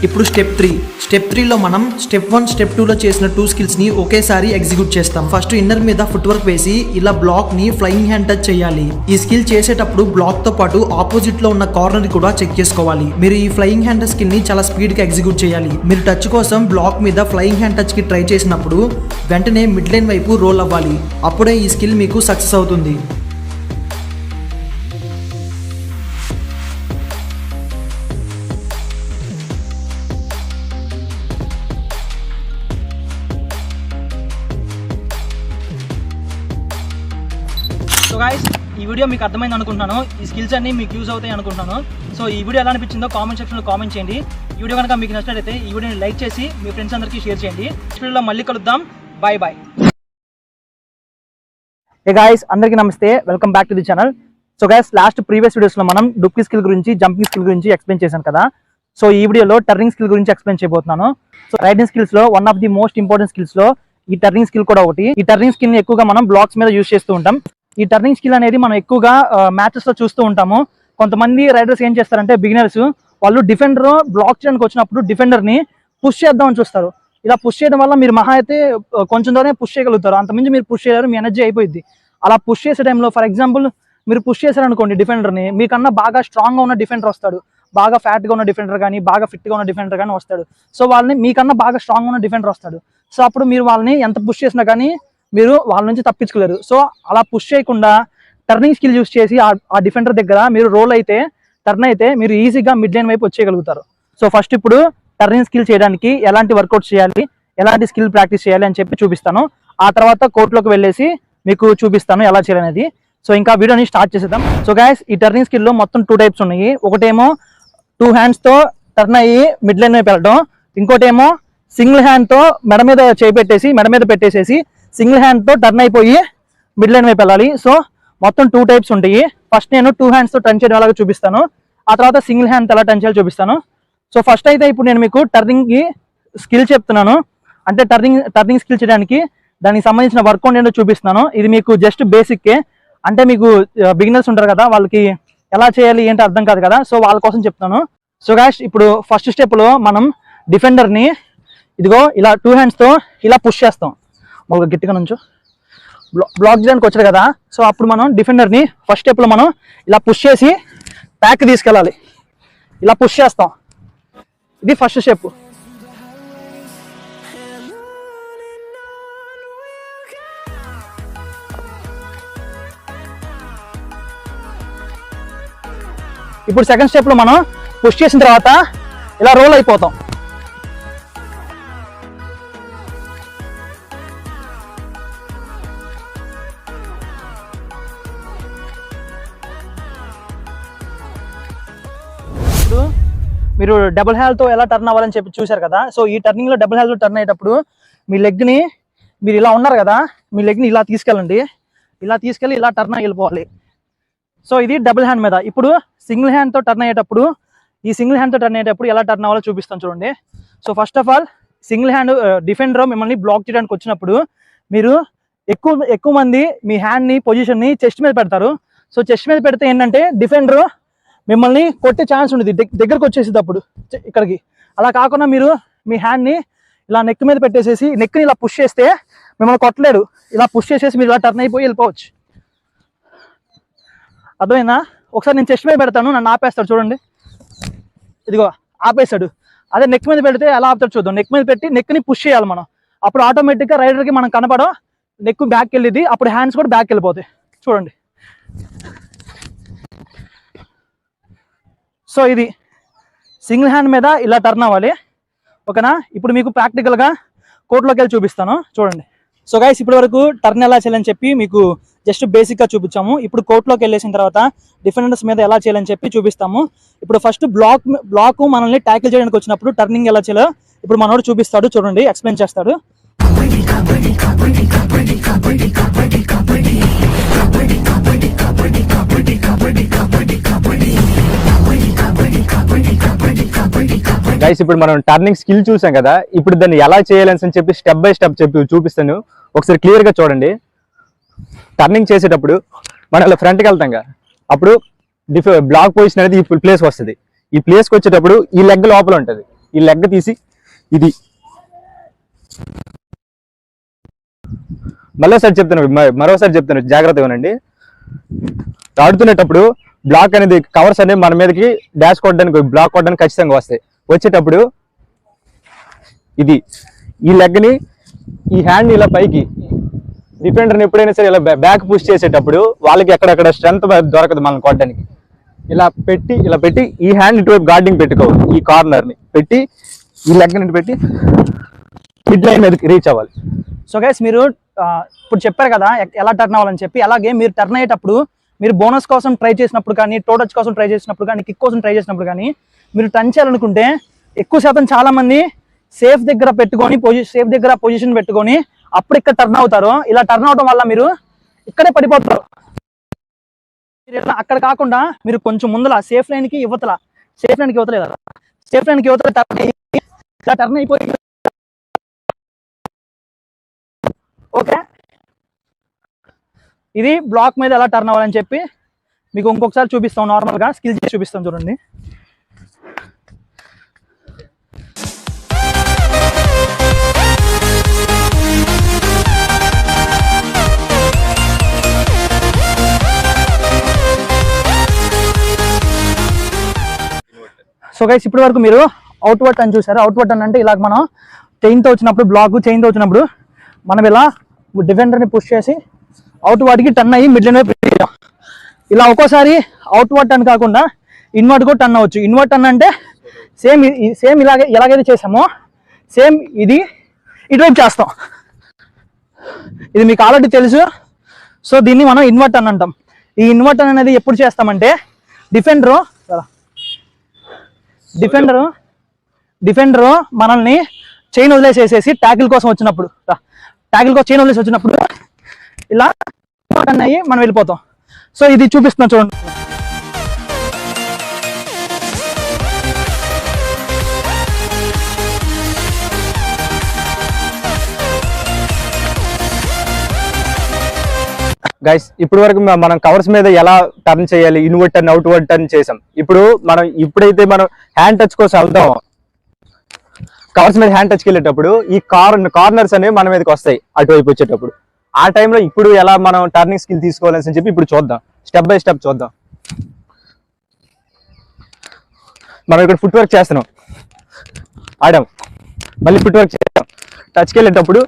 ఇప్పుడు స్టెప్ 3లో మనం స్టెప్ 1 స్టెప్ 2లో చేసిన 2 స్కిల్స్ ని ఒకేసారి ఎగ్జిక్యూట్ చేస్తాం. ఫస్ట్ ఇన్నర్ మీద ఫుట్ వర్క్ వేసి ఇలా బ్లాక్ ని ఫ్లయింగ్ హ్యాండ్ టచ్ చేయాలి. ఈ స్కిల్ చేసేటప్పుడు బ్లాక్ తో పాటు ఆపోజిట్ లో ఉన్న కార్నర్ కూడా చెక్ చేసుకోవాలి. మీరు ఈ ఫ్లయింగ్ హ్యాండ్ స్కిల్ ని చాలా స్పీడ్ గా ఎగ్జిక్యూట్ చేయాలి. మీరు టచ్ కోసం బ్లాక్ మీద ఫ్లయింగ్ హ్యాండ్ టచ్ కి ట్రై చేసినప్పుడు వెంటనే మిడ్ లైన్ వైపు రోల్ అవ్వాలి. అప్పుడే ఈ స్కిల్ మీకు సక్సెస్ అవుతుంది. సో గైస్, ఈ వీడియో మీకు అర్థమైంది అనుకుంటున్నాను. ఈ స్కిల్స్ అన్ని మీకు యూజ్ అవుతాయి అనుకుంటున్నాను. సో ఈ వీడియో ఎలా అనిపించిందో కామెంట్ సెక్షన్లో కామెంట్ చేయండి. ఈ వీడియో కనుక మీకు నచ్చినట్లయితే ఈ వీడియోని లైక్ చేసి మీ ఫ్రెండ్స్ అందరికీ షేర్ చేయండి. నెక్స్ట్ వీడియోలో మళ్ళీ కలుద్దాం. Bye bye. హే గైస్, అందరికీ నమస్తే, welcome back to the channel. So guys, previous వీడియోస్లో మనం డుప్కీ స్కిల్ గురించి, జంపింగ్ స్కిల్ గురించి ఎక్స్ప్లెయిన్ చేశాను కదా. సో ఈ వీడియోలో టర్నింగ్ స్కిల్ గురించి ఎక్స్ప్లెయిన్ చేయబోతున్నాను. సో రైడింగ్ స్కిల్స్లో one of the most important స్కిల్స్లో ఈ టర్నింగ్ స్కిల్ కూడా ఒకటి. ఈ టర్నింగ్ స్కిల్ ని ఎక్కువగా మనం బ్లాక్స్ మీద యూజ్ చేస్తూ ఉంటాం. ఈ టర్నింగ్ స్కిల్ అనేది మనం ఎక్కువగా మ్యాచెస్ లో చూస్తూ ఉంటాము. కొంతమంది రైడర్స్ ఏం చేస్తారంటే, బిగినర్స్ వాళ్ళు డిఫెండర్ బ్లాక్ చేయడానికి వచ్చినప్పుడు డిఫెండర్ ని పుష్ చేద్దామని చూస్తారు. ఇలా పుష్ చేయడం వల్ల మీరు మహా అయితే కొంచెం దూరమే పుష్ చేయగలుగుతారు. అంతమించి మీరు పుష్ చేయలేరు, మీ ఎనర్జీ అయిపోయింది. అలా పుష్ చేసే టైంలో ఫర్ ఎగ్జాంపుల్ మీరు పుష్ చేశారనుకోండి డిఫెండర్ ని, మీకన్నా బాగా స్ట్రాంగ్ గా ఉన్న డిఫెండర్ వస్తాడు. బాగా ఫ్యాట్ గా ఉన్న డిఫెండర్ కానీ, బాగా ఫిట్ గా ఉన్న డిఫెండర్ కానీ వస్తాడు. సో వాళ్ళని మీకన్నా బాగా స్ట్రాంగ్ ఉన్న డిఫెండర్ వస్తాడు. సో అప్పుడు మీరు వాళ్ళని ఎంత పుష్ చేసినా కానీ మీరు వాళ్ళ నుంచి తప్పించుకోలేరు. సో అలా పుష్ చేయకుండా టర్నింగ్ స్కిల్ యూస్ చేసి ఆ డిఫెండర్ దగ్గర మీరు రోల్ అయితే, టర్న్ అయితే మీరు ఈజీగా మిడ్ లైన్ వైపు వచ్చేయగలుగుతారు. సో ఫస్ట్ ఇప్పుడు టర్నింగ్ స్కిల్ చేయడానికి ఎలాంటి వర్కౌట్ చేయాలి, ఎలాంటి స్కిల్ ప్రాక్టీస్ చేయాలి అని చెప్పి చూపిస్తాను. ఆ తర్వాత కోర్టులోకి వెళ్ళేసి మీకు చూపిస్తాను ఎలా చేయాలనేది. సో ఇంకా వీడియోని స్టార్ట్ చేసేద్దాం. సో గైస్, ఈ టర్నింగ్ స్కిల్లో మొత్తం 2 టైప్స్ ఉన్నాయి. ఒకటేమో 2 హ్యాండ్స్ తో టర్న్ అయ్యి మిడ్ లైన్ వైపు వెళ్ళడం, ఇంకోటేమో సింగిల్ హ్యాండ్ తో మెడ మీద పెట్టేసేసి సింగిల్ హ్యాండ్ తో టర్న్ అయిపోయి మిడ్ లైన్ వైపు వెళ్ళాలి. సో మొత్తం 2 టైప్స్ ఉంటాయి. ఫస్ట్ నేను 2 హ్యాండ్స్ తో టర్న్ చేయడం ఎలాగో చూపిస్తాను. ఆ తర్వాత సింగిల్ హ్యాండ్ ఎలా టర్న్ చేయాలో చూపిస్తాను. సో ఫస్ట్ అయితే ఇప్పుడు నేను మీకు టర్నింగ్ కి స్కిల్ చెప్తున్నాను. అంటే టర్నింగ్ స్కిల్ చేయడానికి దానికి సంబంధించిన వర్కౌట్ నేను చూపిస్తున్నాను. ఇది మీకు జస్ట్ బేసిక్కే. అంటే మీకు బిగినర్స్ ఉంటారు కదా, వాళ్ళకి ఎలా చేయాలి ఏంటి అర్థం కాదు కదా. సో వాళ్ళ కోసం చెప్తాను. సో గాయ్స్, ఇప్పుడు ఫస్ట్ స్టెప్ లో మనం డిఫెండర్ ని ఇదిగో ఇలా 2 హ్యాండ్స్ తో ఇలా పుష్ చేస్తాం. ఒక గట్టిగా నుంచో బ్లాక్ చేయడానికి వచ్చాడు కదా. సో అప్పుడు మనం డిఫెండర్ ని ఫస్ట్ స్టెప్ లో మనం ఇలా పుష్ చేసి బ్యాక్ తీసుకెళ్ళాలి. ఇలా పుష్ చేస్తాం. ఇది ఫస్ట్ స్టెప్. ఇప్పుడు సెకండ్ స్టెప్ లో మనం పుష్ చేసిన తర్వాత ఇలా రోల్ అయిపోతాం. ఇప్పుడు మీరు డబుల్ హ్యాండ్ తో ఎలా టర్న్ అవ్వాలని చెప్పి చూశారు కదా. సో ఈ టర్నింగ్ లో డబుల్ హ్యాండ్ తో టర్న్ అయ్యేటప్పుడు మీ లెగ్ ని మీరు ఇలా ఉన్నారు కదా, మీ లెగ్ ని ఇలా తీసుకెళ్ళండి. ఇలా తీసుకెళ్ళి ఇలా టర్న్ వెళ్ళిపోవాలి. సో ఇది డబుల్ హ్యాండ్ మీద. ఇప్పుడు సింగిల్ హ్యాండ్ తో టర్న్ అయ్యేటప్పుడు, ఈ సింగిల్ హ్యాండ్ తో టర్న్ అయ్యేటప్పుడు ఎలా టర్న్ అవ్వాలో చూపిస్తాను చూడండి. So first of all single hand defender మిమ్మల్ని బ్లాక్ చేయడానికి వచ్చినప్పుడు మీరు ఎక్కువ మంది మీ హ్యాండ్ ని పొజిషన్ ని చెస్ట్ మీద పెడతారు. సో చెస్ట్ మీద పెడితే ఏంటంటే డిఫెండర్ మిమ్మల్ని కొట్టే ఛాన్స్ ఉండదు, దగ్గరకు వచ్చేసేటప్పుడు ఇక్కడికి. అలా కాకుండా మీరు మీ హ్యాండ్ ని ఇలా నెక్ మీద పెట్టేసేసి నెక్ ని ఇలా పుష్ చేస్తే మిమ్మల్ని కొట్టలేడు. ఇలా పుష్ చేసేసి మీరు ఇలా టర్న్ అయిపోయి వెళ్ళిపోవచ్చు. అర్థమైందా? ఒకసారి నేను చెస్ట్ మీద పెడతాను, నన్ను ఆపేస్తాడు చూడండి. ఇదిగో ఆపేస్తాడు. అదే నెక్ మీద పెడితే ఎలా ఆపుతాడు చూద్దాం. నెక్ మీద పెట్టి నెక్ ని పుష్ చేయాలి మనం. అప్పుడు ఆటోమేటిక్గా రైడర్కి మనం కనపడం, నెక్ బ్యాక్ వెళ్ళింది. అప్పుడు హ్యాండ్స్ కూడా బ్యాక్ వెళ్ళిపోతాయి చూడండి. సో ఇది సింగిల్ హ్యాండ్ మీద ఇలా టర్న్ అవ్వాలి. ఓకేనా? ఇప్పుడు మీకు ప్రాక్టికల్గా కోర్టులోకి వెళ్ళి చూపిస్తాను చూడండి. సో గైస్, ఇప్పటి వరకు టర్న్ ఎలా చేయాలని చెప్పి మీకు జస్ట్ బేసిక్గా చూపించాము. ఇప్పుడు కోర్టులోకి వెళ్ళేసిన తర్వాత డిఫెండర్స్ మీద ఎలా చేయాలని చెప్పి చూపిస్తాము. ఇప్పుడు ఫస్ట్ బ్లాక్ మనల్ని ట్యాకిల్ చేయడానికి వచ్చినప్పుడు టర్నింగ్ ఎలా చేయాలో ఇప్పుడు మనోడు చూపిస్తాడు చూడండి, ఎక్స్ప్లెయిన్ చేస్తాడు. గైస్ ఇప్పుడు మనం టర్నింగ్ స్కిల్ చూసాం కదా, ఇప్పుడు దాన్ని ఎలా చేయాలని చెప్పి స్టెప్ బై స్టెప్ చెప్పి చూపిస్తాను, ఒకసారి క్లియర్ గా చూడండి. టర్నింగ్ చేసేటప్పుడు మనం ఇలా ఫ్రంట్కి వెళ్తాం కదా, అప్పుడు బ్లాక్ పొజిషన్ అనేది ఈ ప్లేస్ వస్తుంది. ఈ ప్లేస్కి వచ్చేటప్పుడు ఈ లెగ్ లోపల ఉంటుంది, ఈ లెగ్ తీసి ఇది మరోసారి చెప్తాను జాగ్రత్తగా వినండి. ఆడుతున్నప్పుడు బ్లాక్ అనేది కవర్స్ అనేవి మన మీదకి డాష్ కొట్టడానికి బ్లాక్ కొట్టడానికి ఖచ్చితంగా వస్తాయి. వచ్చేటప్పుడు ఇది ఈ లెగ్ని ఈ హ్యాండ్ ఇలా పైకి డిఫెండర్ని ఎప్పుడైనా సరే ఇలా బ్యాక్ పుష్ చేసేటప్పుడు వాళ్ళకి ఎక్కడెక్కడ స్ట్రెంత్ దొరకదు మనం కొట్టడానికి. ఇలా పెట్టి ఈ హ్యాండ్ ఇటువైపు గార్డింగ్ పెట్టుకోవాలి, ఈ కార్నర్ని పెట్టి ఈ లెగ్ని పెట్టి మిడ్ లైన్ మీదకి రీచ్ అవ్వాలి. సో గైస్ మీరు ఇప్పుడు చెప్పారు కదా ఎలా టర్న్ అవ్వాలని చెప్పి, అలాగే మీరు టర్న్ అయ్యేటప్పుడు మీరు బోనస్ కోసం ట్రై చేసినప్పుడు కానీ, టో టచ్ కోసం ట్రై చేసినప్పుడు కానీ, కిక్ కోసం ట్రై చేసినప్పుడు కానీ మీరు టర్న్ చేయాలనుకుంటే ఎక్కువ శాతం చాలా మంది సేఫ్ దగ్గర పొజిషన్ పెట్టుకొని అప్పుడు ఇక్కడ టర్న్ అవుతారు. ఇలా టర్న్ అవడం వల్ల మీరు ఇక్కడే పడిపోతారు. మీరు ఇట్లా అక్కడ కాకుండా మీరు కొంచెం ముందల సేఫ్ లైన్కి ఇవ్వతల టర్న్ అయిపోయి ఓకే. ఇది బ్లాక్ మీద ఎలా టర్న్ అవ్వాలని చెప్పి మీకు ఇంకొకసారి చూపిస్తాం, నార్మల్గా స్కిల్ చేసి చూపిస్తాం చూడండి. సో గైస్ ఇప్పటి వరకు మీరు అవుట్వర్డ్ టర్న్ చూసారు. అవుట్వర్డ్ టర్న్ అంటే ఇలా మనం చైన్తో వచ్చినప్పుడు మనం ఇలా డిఫెండర్ని పుష్ చేసి అవుట్వర్డ్కి టర్న్ అయ్యి మిడ్ లైన్ వైపు పెట్టాం. ఇలా ఒక్కోసారి అవుట్వర్డ్ టర్న్ కాకుండా ఇన్వర్డ్ కూడా టర్న్ అవ్వచ్చు. ఇన్వర్డ్ టర్న్ అంటే సేమ్ ఎలాగైతే చేసామో సేమ్ ఇది ఇటువైపు చేస్తాం. ఇది మీకు ఆల్రెడీ తెలుసు. సో దీన్ని మనం ఇన్వర్డ్ టర్న్ అంటాం. ఈ ఇన్వర్డ్ టర్న్ అనేది ఎప్పుడు చేస్తామంటే డిఫెండరు మనల్ని చైన్ వదిలేసేసి ట్యాకిల్ కోసం వచ్చినప్పుడు చైన్ వదిలేసి వచ్చినప్పుడు ఇలా టర్న్ అయ్యి మనం వెళ్ళిపోతాం. సో ఇది చూపిస్తున్నాం చూడండి. గైస్ ఇప్పటి వరకు మనం కవర్స్ మీద ఎలా టర్న్ చేయాలి, ఇన్వర్డ్ టర్న్ అవుట్వర్డ్ టర్న్ చేసాం. ఇప్పుడు ఇప్పుడైతే మనం హ్యాండ్ టచ్ కోసం వెళ్తాం, కవర్స్ మీద హ్యాండ్ టచ్కి వెళ్ళేటప్పుడు ఈ కార్నర్స్ అనేవి మన మీదకి వస్తాయి అటువైపు వచ్చేటప్పుడు. ఆ టైంలో ఇప్పుడు ఎలా మనం టర్నింగ్ స్కిల్ తీసుకోవాలని చెప్పి ఇప్పుడు చూద్దాం, స్టెప్ బై స్టెప్ చూద్దాం. మనం ఇక్కడ ఫుట్ వర్క్ చేస్తున్నాం, ఆడాం, మళ్ళీ ఫుట్ వర్క్ చేస్తాం, టచ్కి వెళ్ళేటప్పుడు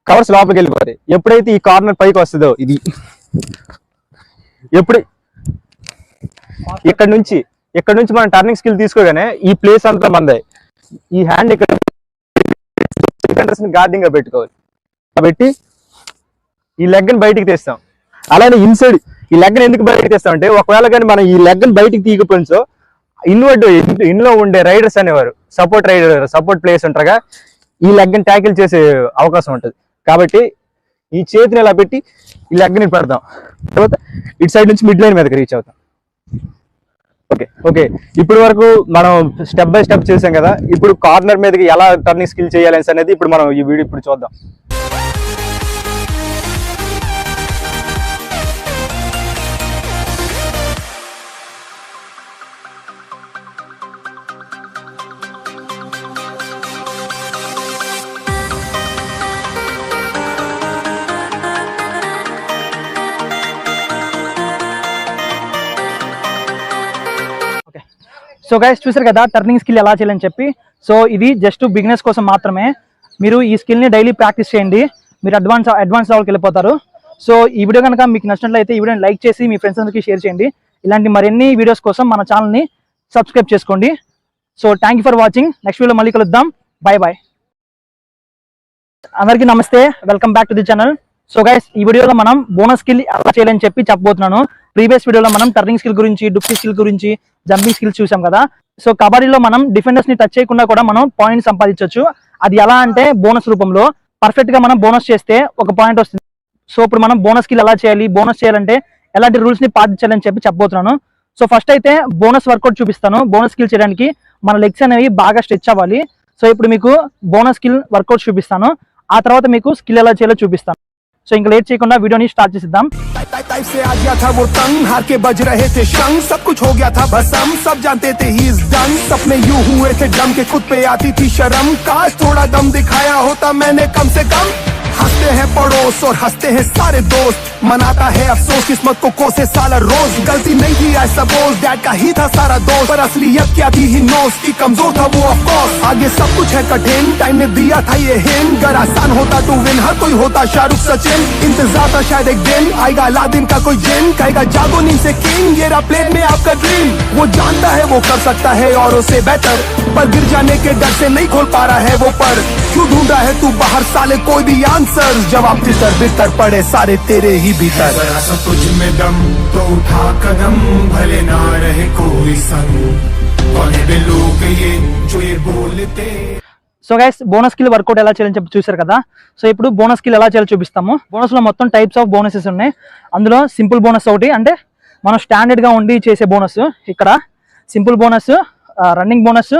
కవర్స్ లోపలికి వెళ్ళిపోతాయి. ఎప్పుడైతే ఈ కార్నర్ పైకి వస్తుందో ఇది ఇక్కడ నుంచి మనం టర్నింగ్ స్కిల్ తీసుకోగానే ఈ ప్లేస్ అంతా మందే. ఈ హ్యాండ్ ఇక్కడ గార్డింగ్ గా పెట్టుకోవాలి. కాబట్టి ఈ లెగ్ ని బయటికి తీస్తాం. అలానే ఇన్సైడ్ ఈ లెగ్ ని ఎందుకు బయటికి తీస్తాం అంటే, ఒకవేళ కానీ మనం ఈ లెగ్ ని బయటికి తీయకపోయినచో ఇన్లో ఉండే రైడర్స్ అనేవారు సపోర్ట్ ప్లేయర్స్ ఉంటారుగా, ఈ లెగ్ ని ట్యాకిల్ చేసే అవకాశం ఉంటుంది. కాబట్టి ఈ చేతిని ఇలా పెట్టి ఈ లెగ్ ని పెడతాం. తర్వాత ఇటు సైడ్ నుంచి మిడ్ లైన్ మీదకి రీచ్ అవుతాం. ఓకే ఇప్పుడు వరకు మనం స్టెప్ బై స్టెప్ చేసాం కదా. ఇప్పుడు కార్నర్ మీదకి ఎలా టర్నింగ్ స్కిల్ చేయాలి అనేది ఇప్పుడు మనం ఈ వీడియో ఇప్పుడు చూద్దాం. సో గైస్ చూసారు కదా టర్నింగ్ స్కిల్ ఎలా చేయాలని చెప్పి. సో ఇది జస్ట్ బిగినర్స్ కోసం మాత్రమే. మీరు ఈ స్కిల్ని డైలీ ప్రాక్టీస్ చేయండి, మీరు అడ్వాన్స్ లెవెల్కి వెళ్ళిపోతారు. సో ఈ వీడియో కనుక మీకు నచ్చినట్లయితే ఈ వీడియోని లైక్ చేసి మీ ఫ్రెండ్స్ అందరికీ షేర్ చేయండి. ఇలాంటి మరిన్ని వీడియోస్ కోసం మన ఛానల్ని సబ్స్క్రైబ్ చేసుకోండి. So thank you for watching. Next video మళ్ళీ కలుద్దాం. బాయ్. అందరికీ నమస్తే, welcome back to the channel. So guys ఈ వీడియోలో మనం బోనస్ స్కిల్ ఎలా చేయాలని చెప్పి చెప్పబోతున్నాను. ప్రీవియస్ వీడియోలో మనం టర్నింగ్ స్కిల్ గురించి, డుప్కి స్కిల్ గురించి, జంపింగ్ స్కిల్స్ చూసాం కదా. సో కబడ్డీలో మనం డిఫెండర్స్ ని టచ్ చేయకుండా కూడా మనం పాయింట్ సంపాదించవచ్చు. అది ఎలా అంటే బోనస్ రూపంలో పర్ఫెక్ట్ గా మనం బోనస్ చేస్తే ఒక పాయింట్ వస్తుంది. సో ఇప్పుడు మనం బోనస్ స్కిల్ ఎలా చేయాలి, బోనస్ చేయాలంటే ఎలాంటి రూల్స్ ని పాటించాలని చెప్పి చెప్పబోతున్నాను. సో ఫస్ట్ అయితే బోనస్ వర్కౌట్ చూపిస్తాను. బోనస్ స్కిల్ చేయడానికి మన లెగ్స్ అనేవి బాగా స్ట్రెచ్ అవ్వాలి. సో ఇప్పుడు మీకు బోనస్ స్కిల్ వర్కౌట్ చూపిస్తాను, ఆ తర్వాత మీకు స్కిల్ ఎలా చేయాలో చూపిస్తాను. సో ఇంకా లేట్ చేయకుండా వీడియోని స్టార్ట్ చేద్దాం. टाइप से आ गया था वो तंग, हार के बज रहे थे शंख, सब कुछ हो गया था भसम, सब जानते थे ही इज डन. सपने यूं हुए थे डम के खुद पे आती थी शर्म, काश थोड़ा दम दिखाया होता मैंने कम से कम. हंसते हैं पड़ोस और हंसते हैं सारे दोस्त, मनाता है अफसोस किस्मत को कोसे साला रोज. गलती नहीं थी आई सपोज, डैड का ही था सारा दोस्त, पर असलियत क्या थी ही नोस की कमजोर था वो ऑफ कोर्स. आगे सब कुछ है कठिन, टाइम ने दिया था ये हिंट, अगर आसान होता तो विन हर कोई होता शाहरुख सचिन. इंतजार था शायद एक दिन आएगा अलादीन का कोई जिन, कहेगा जागो नींद से किंग, ये रहा प्लेन में आपका ड्रीम. वो जानता है वो कर सकता है औरों से बेहतर, पर गिर जाने के डर से नहीं खोल पा रहा है वो पर. क्यों ढूंढ रहा है तू बाहर साले कोई भी आंसर, जवाब तितर बितर पड़े सारे तेरे ही भीतर. जरा सा तुझ में दम तो उठा कदम, भले ना रहे कोई संग, कौन है लोग ये जो ये बोलते. So guys bonus skill workout ఎలా చేయాలని చెప్పి చూసారు కదా. సో ఇప్పుడు బోనస్ స్కిల్ ఎలా చేయాలో చూపిస్తాము. బోనస్ లో మొత్తం టైప్స్ ఆఫ్ బోనసెస్ ఉన్నాయి. అందులో సింపుల్ బోనస్ ఒకటి, అంటే మనం స్టాండర్డ్ గా ఉండి చేసే బోనస్. ఇక్కడ simple bonus, running bonus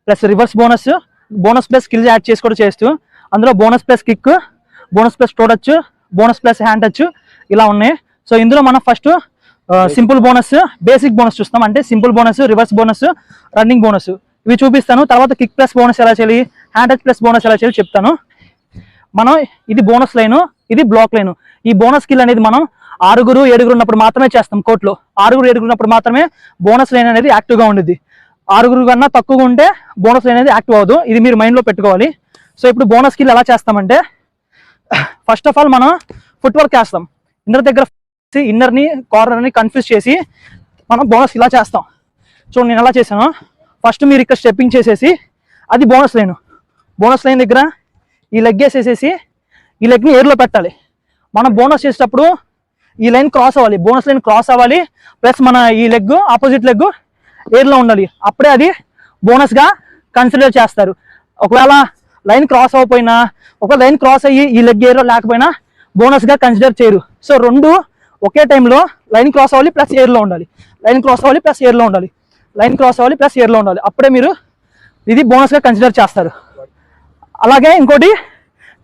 plus reverse bonus, bonus plus skills add చేసి కూడా చేస్తూ, అందులో bonus plus kick, bonus plus toe touch, bonus plus hand touch ఇలా ఉన్నాయి. సో ఇందులో మనం first simple bonus, basic bonus చూస్తాం. అంటే simple bonus, reverse bonus, running bonus ఇవి చూపిస్తాను. తర్వాత కిక్ ప్లస్ బోనస్ ఎలా చేయాలి, హ్యాండ్ టచ్ ప్లస్ బోనస్ ఎలా చేయాలి చెప్తాను. మనం ఇది బోనస్ లైన్, ఇది బ్లాక్ లైన్. ఈ బోనస్ స్కిల్ అనేది మనం 6-7 ఉన్నప్పుడు మాత్రమే చేస్తాం. కోర్టులో 6-7 ఉన్నప్పుడు మాత్రమే బోనస్ లైన్ అనేది యాక్టివ్గా ఉండిద్ది. 6 కన్నా తక్కువగా ఉంటే బోనస్ లైన్ అనేది యాక్టివ్ అవ్వదు. ఇది మీరు మైండ్లో పెట్టుకోవాలి. సో ఇప్పుడు బోనస్ స్కిల్ ఎలా చేస్తామంటే, ఫస్ట్ ఆఫ్ ఆల్ మనం ఫుట్ వర్క్ చేస్తాం. ఇన్నర్ దగ్గర ఇన్నర్ని కార్నర్ని కన్ఫ్యూజ్ చేసి మనం బోనస్ ఇలా చేస్తాం. చూడండి నేను ఎలా చేశాను. ఫస్ట్ మీరు ఇక్కడ స్టెప్పింగ్ చేసేసి, అది బోనస్ లైన్. బోనస్ లైన్ దగ్గర ఈ లెగ్ వేసేసేసి ఈ లెగ్ని ఎయిర్లో పెట్టాలి. మనం బోనస్ చేసేటప్పుడు ఈ లైన్ క్రాస్ అవ్వాలి, బోనస్ లైన్ క్రాస్ అవ్వాలి, ప్లస్ మన ఈ లెగ్ ఆపోజిట్ లెగ్ ఎయిర్లో ఉండాలి. అప్పుడే అది బోనస్గా కన్సిడర్ చేస్తారు. ఒకవేళ లైన్ క్రాస్ అవ్వకపోయినా, ఒక లైన్ క్రాస్ అయ్యి ఈ లెగ్ ఎయిర్లో లేకపోయినా బోనస్గా కన్సిడర్ చేయరు. సో రెండు ఒకే టైంలో లైన్ క్రాస్ అవ్వాలి ప్లస్ ఎయిర్లో ఉండాలి, లైన్ క్రాస్ అవ్వాలి ప్లస్ ఎయిర్లో ఉండాలి, లైన్ క్రాస్ అవ్వాలి ప్లస్ ఎయిర్లో ఉండాలి. అప్పుడే మీరు ఇది బోనస్గా కన్సిడర్ చేస్తారు. అలాగే ఇంకోటి,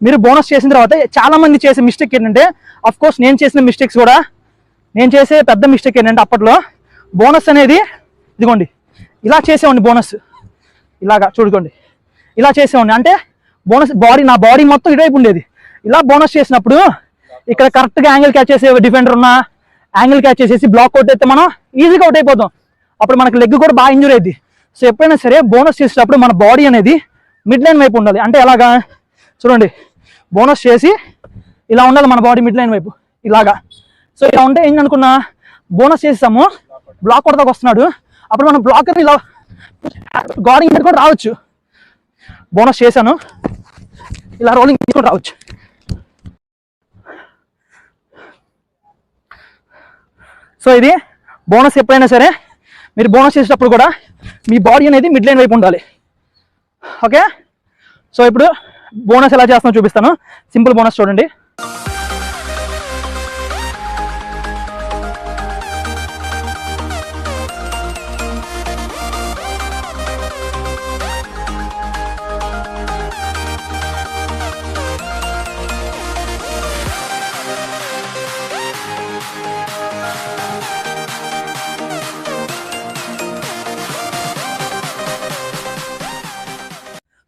మీరు బోనస్ చేసిన తర్వాత చాలా మంది చేసే మిస్టేక్ ఏంటంటే, అఫ్ కోర్స్ నేను చేసిన మిస్టేక్స్ కూడా, నేను చేసే పెద్ద మిస్టేక్ ఏంటంటే అప్పట్లో బోనస్ అనేది ఇదిగోండి ఇలా చేసేవాడిని. బోనస్ ఇలాగా చూడుకోండి, ఇలా చేసేవాడిని. అంటే బోనస్ నా బాడీ మొత్తం ఇటువైపు ఉండేది. ఇలా బోనస్ చేసినప్పుడు ఇక్కడ కరెక్ట్గా యాంగిల్ క్యాచ్ చేసే డిఫెండర్ ఉన్న యాంగిల్ క్యాచ్ చేసేసి బ్లాక్ అవుట్ అయితే మనం ఈజీగా అవుట్ అయిపోతాం. అప్పుడు మనకి లెగ్ కూడా బాగా ఇంజూర్ అయింది. సో ఎప్పుడైనా సరే బోనస్ చేసేటప్పుడు మన బాడీ అనేది మిడ్ లైన్ వైపు ఉండాలి. అంటే ఎలాగా చూడండి, బోనస్ చేసి ఇలా ఉండాలి మన బాడీ మిడ్ లైన్ వైపు ఇలాగా. సో ఇలా ఉంటే ఏంటనుకున్నా, బోనస్ చేసాము, బ్లాక్ కొడతాకు వస్తున్నాడు, అప్పుడు మనం బ్లాక్ ఇలా గార్డింగ్ కూడా రావచ్చు. బోనస్ చేశాను, ఇలా రోలింగ్ కూడా రావచ్చు. సో ఇది బోనస్. ఎప్పుడైనా సరే మీరు బోనస్ చేసేటప్పుడు కూడా మీ బాడీ అనేది మిడ్ లైన్ వైపు ఉండాలి. ఓకే, సో ఇప్పుడు బోనస్ ఎలా చేస్తానో చూపిస్తాను. సింపుల్ బోనస్ చూడండి.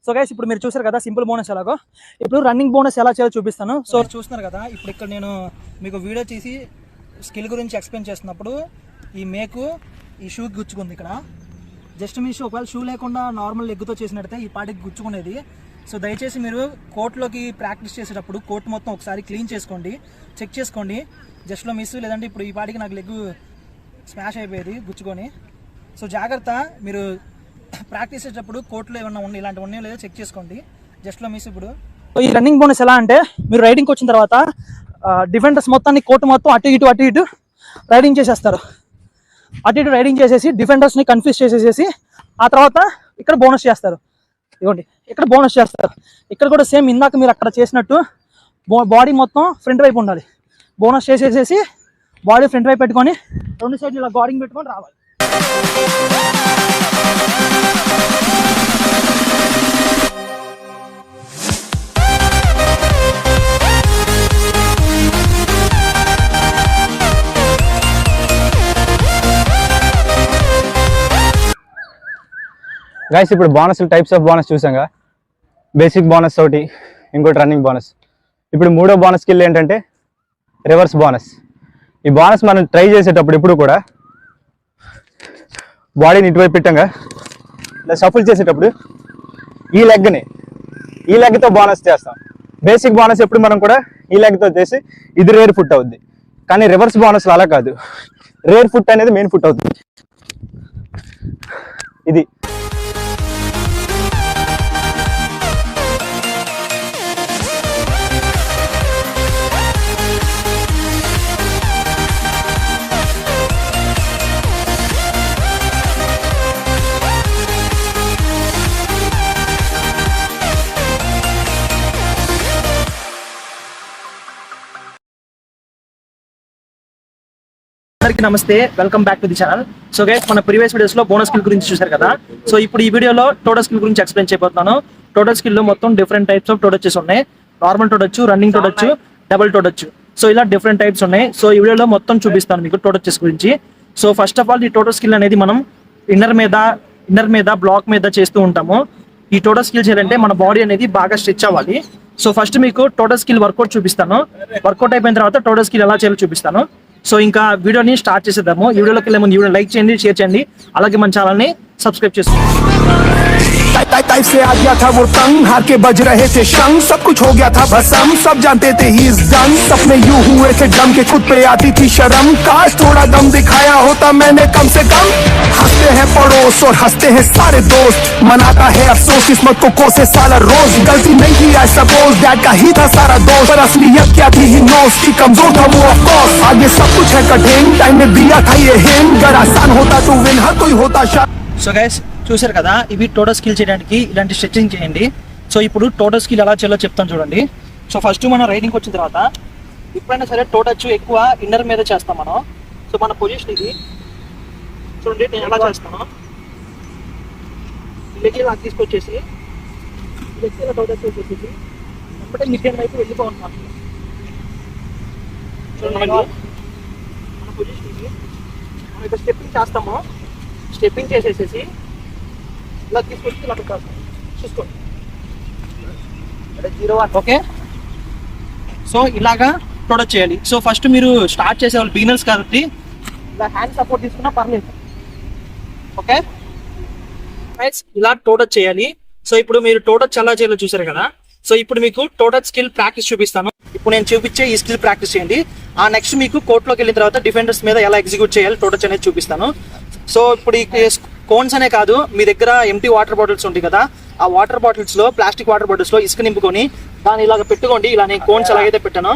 సో గైస్ ఇప్పుడు మీరు చూసారు కదా సింపుల్ బోనస్ ఎలాగో. ఇప్పుడు రన్నింగ్ బోనస్ ఎలా చేయాలో చూపిస్తాను. సో చూస్తున్నారు కదా, ఇప్పుడు ఇక్కడ నేను మీకు వీడియో తీసి స్కిల్ గురించి ఎక్స్ప్లెయిన్ చేస్తున్నప్పుడు ఈ మేకు ఈ షూకి గుచ్చుకుంది. ఇక్కడ జస్ట్ మీ షూ, ఒకవేళ షూ లేకుండా నార్మల్ లెగ్తో చేసినట్టయితే ఈ పాటికి గుచ్చుకునేది. సో దయచేసి మీరు కోర్టులోకి ప్రాక్టీస్ చేసేటప్పుడు కోర్టు మొత్తం ఒకసారి క్లీన్ చేసుకోండి, చెక్ చేసుకోండి. జస్ట్లో మిస్, లేదంటే ఇప్పుడు ఈ పాటికి నాకు లెగ్ స్మాష్ అయిపోయేది గుచ్చుకొని. సో జాగ్రత్త, మీరు ప్రాక్టీస్ చేసేటప్పుడు కోర్టులో ఏమన్నా ఉండి ఇలాంటివి ఉన్నాయో లేదో చెక్ చేసుకోండి. జస్ట్లో మిస్. ఇప్పుడు ఈ రన్నింగ్ బోనస్ ఎలా అంటే, మీరు రైడింగ్కి వచ్చిన తర్వాత డిఫెండర్స్ మొత్తాన్ని కోర్టు మొత్తం అటు ఇటు రైడింగ్ చేసేస్తారు. అటు ఇటు రైడింగ్ చేసేసి డిఫెండర్స్ని కన్ఫ్యూజ్ చేసేసి ఆ తర్వాత ఇక్కడ బోనస్ చేస్తారు. ఇవ్వండి, ఇక్కడ బోనస్ చేస్తారు. ఇక్కడ కూడా సేమ్ ఇందాక మీరు అక్కడ చేసినట్టు బాడీ మొత్తం ఫ్రంట్ వైపు ఉండాలి. బోనస్ చేసేసేసి బాడీ ఫ్రంట్ వైపు పెట్టుకొని రెండు సైడ్లు ఇలా గార్డింగ్ పెట్టుకొని రావాలి. గైస్ ఇప్పుడు బోనస్ టైప్స్ ఆఫ్ బోనస్ చూసాంగా. బేసిక్ బోనస్ ఒకటి, ఇంకోటి రన్నింగ్ బోనస్. ఇప్పుడు మూడో బోనస్ స్కిల్ ఏంటంటే రివర్స్ బోనస్. ఈ బోనస్ మనం ట్రై చేసేటప్పుడు ఇప్పుడు కూడా బాడీని ఇటువైపు పెట్టంగా ఇలా షఫుల్ చేసేటప్పుడు ఈ లెగ్తో బోనస్ చేస్తాం. బేసిక్ బోనస్ ఎప్పుడు మనం కూడా ఈ లెగ్తో చేసి ఇది రేర్ ఫుట్ అవుద్ది. కానీ రివర్స్ బోనస్లో అలా కాదు, రేర్ ఫుట్ అనేది మెయిన్ ఫుట్ అవుతుంది. ఇది అందరికీ నమస్తే, welcome back to the channel. So guys, మన ప్రీవియస్ వీడియోస్ లో బోనస్ స్కిల్ గురించి చూసారు కదా. సో ఇప్పుడు ఈ వీడియోలో టోటల్ స్కిల్ గురించి ఎక్స్ప్లెయిన్ చేయబోతున్నాను. టోటల్ స్కిల్ లో మొత్తం డిఫరెంట్ టైప్స్ ఆఫ్ టోటచ్చెస్ ఉన్నాయి. Normal toe touch, running toe touch, double toe touch. So ఇలా డిఫరెంట్ టైప్స్ ఉన్నాయి. సో ఈ వీడియోలో మొత్తం చూపిస్తాను మీకు టోటచ్చెస్ గురించి. సో ఫస్ట్ ఆఫ్ ఆల్, ఈ టోటల్ స్కిల్ అనేది మనం ఇన్నర్ మీద బ్లాక్ మీద చేస్తూ ఉంటాము. ఈ టోటల్ స్కిల్ చేయాలంటే మన బాడీ అనేది బాగా స్ట్రెచ్ అవ్వాలి. సో ఫస్ట్ మీకు టోటల్ స్కిల్ వర్కౌట్ చూపిస్తాను. వర్కౌట్ అయిపోయిన తర్వాత టోటల్ స్కిల్ ఎలా చేయాలో చూపిస్తాను. సో ఇంకా వీడియోని స్టార్ట్ చేసేద్దాము. ఈ వీడియోలోకి వెళ్ళే ముందు వీడియో లైక్ చేయండి, షేర్ చేయండి, అలాగే మన ఛానల్ని సబ్స్క్రైబ్ చేసుకోండి. टाइप से आ गया था वो तंग, हार के बज रहे थे शंग, सब कुछ हो गया था भसम, सब जानते थे ही इज डन, सपने यूं हुए थे जम के खुद पे आती थी शर्म, काश थोड़ा दम दिखाया होता मैंने कम से कम। हंसते हैं पड़ोस और हंसते हैं सारे दोस्त, मनाता है अफसोस किस्मत को कोसे साला रोज, गलती नहीं की आई सपोज, डैड का ही था सारा दोस्त, पर असलियत क्या थी ही नोस की कमजोर था वो ऑफ कोर्स, आगे सब कुछ है कठिन, टाइम ने दिया था ये हिंट, अगर आसान होता तो विन हर कोई होता शायद। సో గైస్, చూసారు కదా, ఇవి టోటల్ స్కిల్ చేయడానికి ఇలాంటి స్ట్రెచింగ్ చేయండి. సో ఇప్పుడు టోటల్ స్కిల్ ఎలా చేయాలో చెప్తాను చూడండి. సో ఫస్ట్ మనం రైడింగ్ వచ్చిన తర్వాత ఎప్పుడైనా సరే టోటచ్ ఎక్కువ ఇన్నర్ మీద చేస్తాం మనం. సో మన పొజిషన్ ఇది చూడండి, నేను ఎలా చేస్తాను. లెగ్ ఇలా తీసుకొచ్చేసి లెగ్ ఇలా టోటచ్ వచ్చేసి వెంబడే మిడ్ వైపు వెళ్ళిపోతున్నాను. చూడండి, మన పొజిషన్ ఇది. మనం ఇక్కడ స్టెప్పింగ్ చేస్తాము. స్టెప్పింగ్ చేసేసేసి ఇలా తీసుకొచ్చి ఇలా పెట్టాలి. చూసుకోండి, ఓకే. సో ఇలాగా ప్రొడక్ట్ చేయాలి. సో ఫస్ట్ మీరు స్టార్ట్ చేసే వాళ్ళు బిగినర్స్ కాబట్టి ఇలా హ్యాండ్ సపోర్ట్ తీసుకున్నా పర్లేదు, ఓకే. ఇలా టోటచ్ చేయాలి. సో ఇప్పుడు మీరు టోటచ్ ఎలా చేయాలో చూసారు కదా. సో ఇప్పుడు మీకు టోటల్ స్కిల్ ప్రాక్టీస్ చూపిస్తాను. ఇప్పుడు నేను చూపించే ఈ స్కిల్ ప్రాక్టీస్ చేయండి. ఆ నెక్స్ట్ మీకు కోర్ట్లోకి వెళ్ళిన తర్వాత డిఫెండర్స్ మీద ఎలా ఎగ్జిక్యూట్ చేయాలి టోటచ్ అనేది చూపిస్తాను. సో ఇప్పుడు ఈ కోన్స్ అనే కాదు, మీ దగ్గర ఎంటీ వాటర్ బాటిల్స్ ఉంటాయి కదా, ఆ వాటర్ బాటిల్స్ లో, ప్లాస్టిక్ వాటర్ బాటిల్స్ లో ఇసుక నింపుకొని దాన్ని ఇలాగ పెట్టుకోండి. ఇలా నేను కోన్స్ ఎలాగైతే పెట్టానో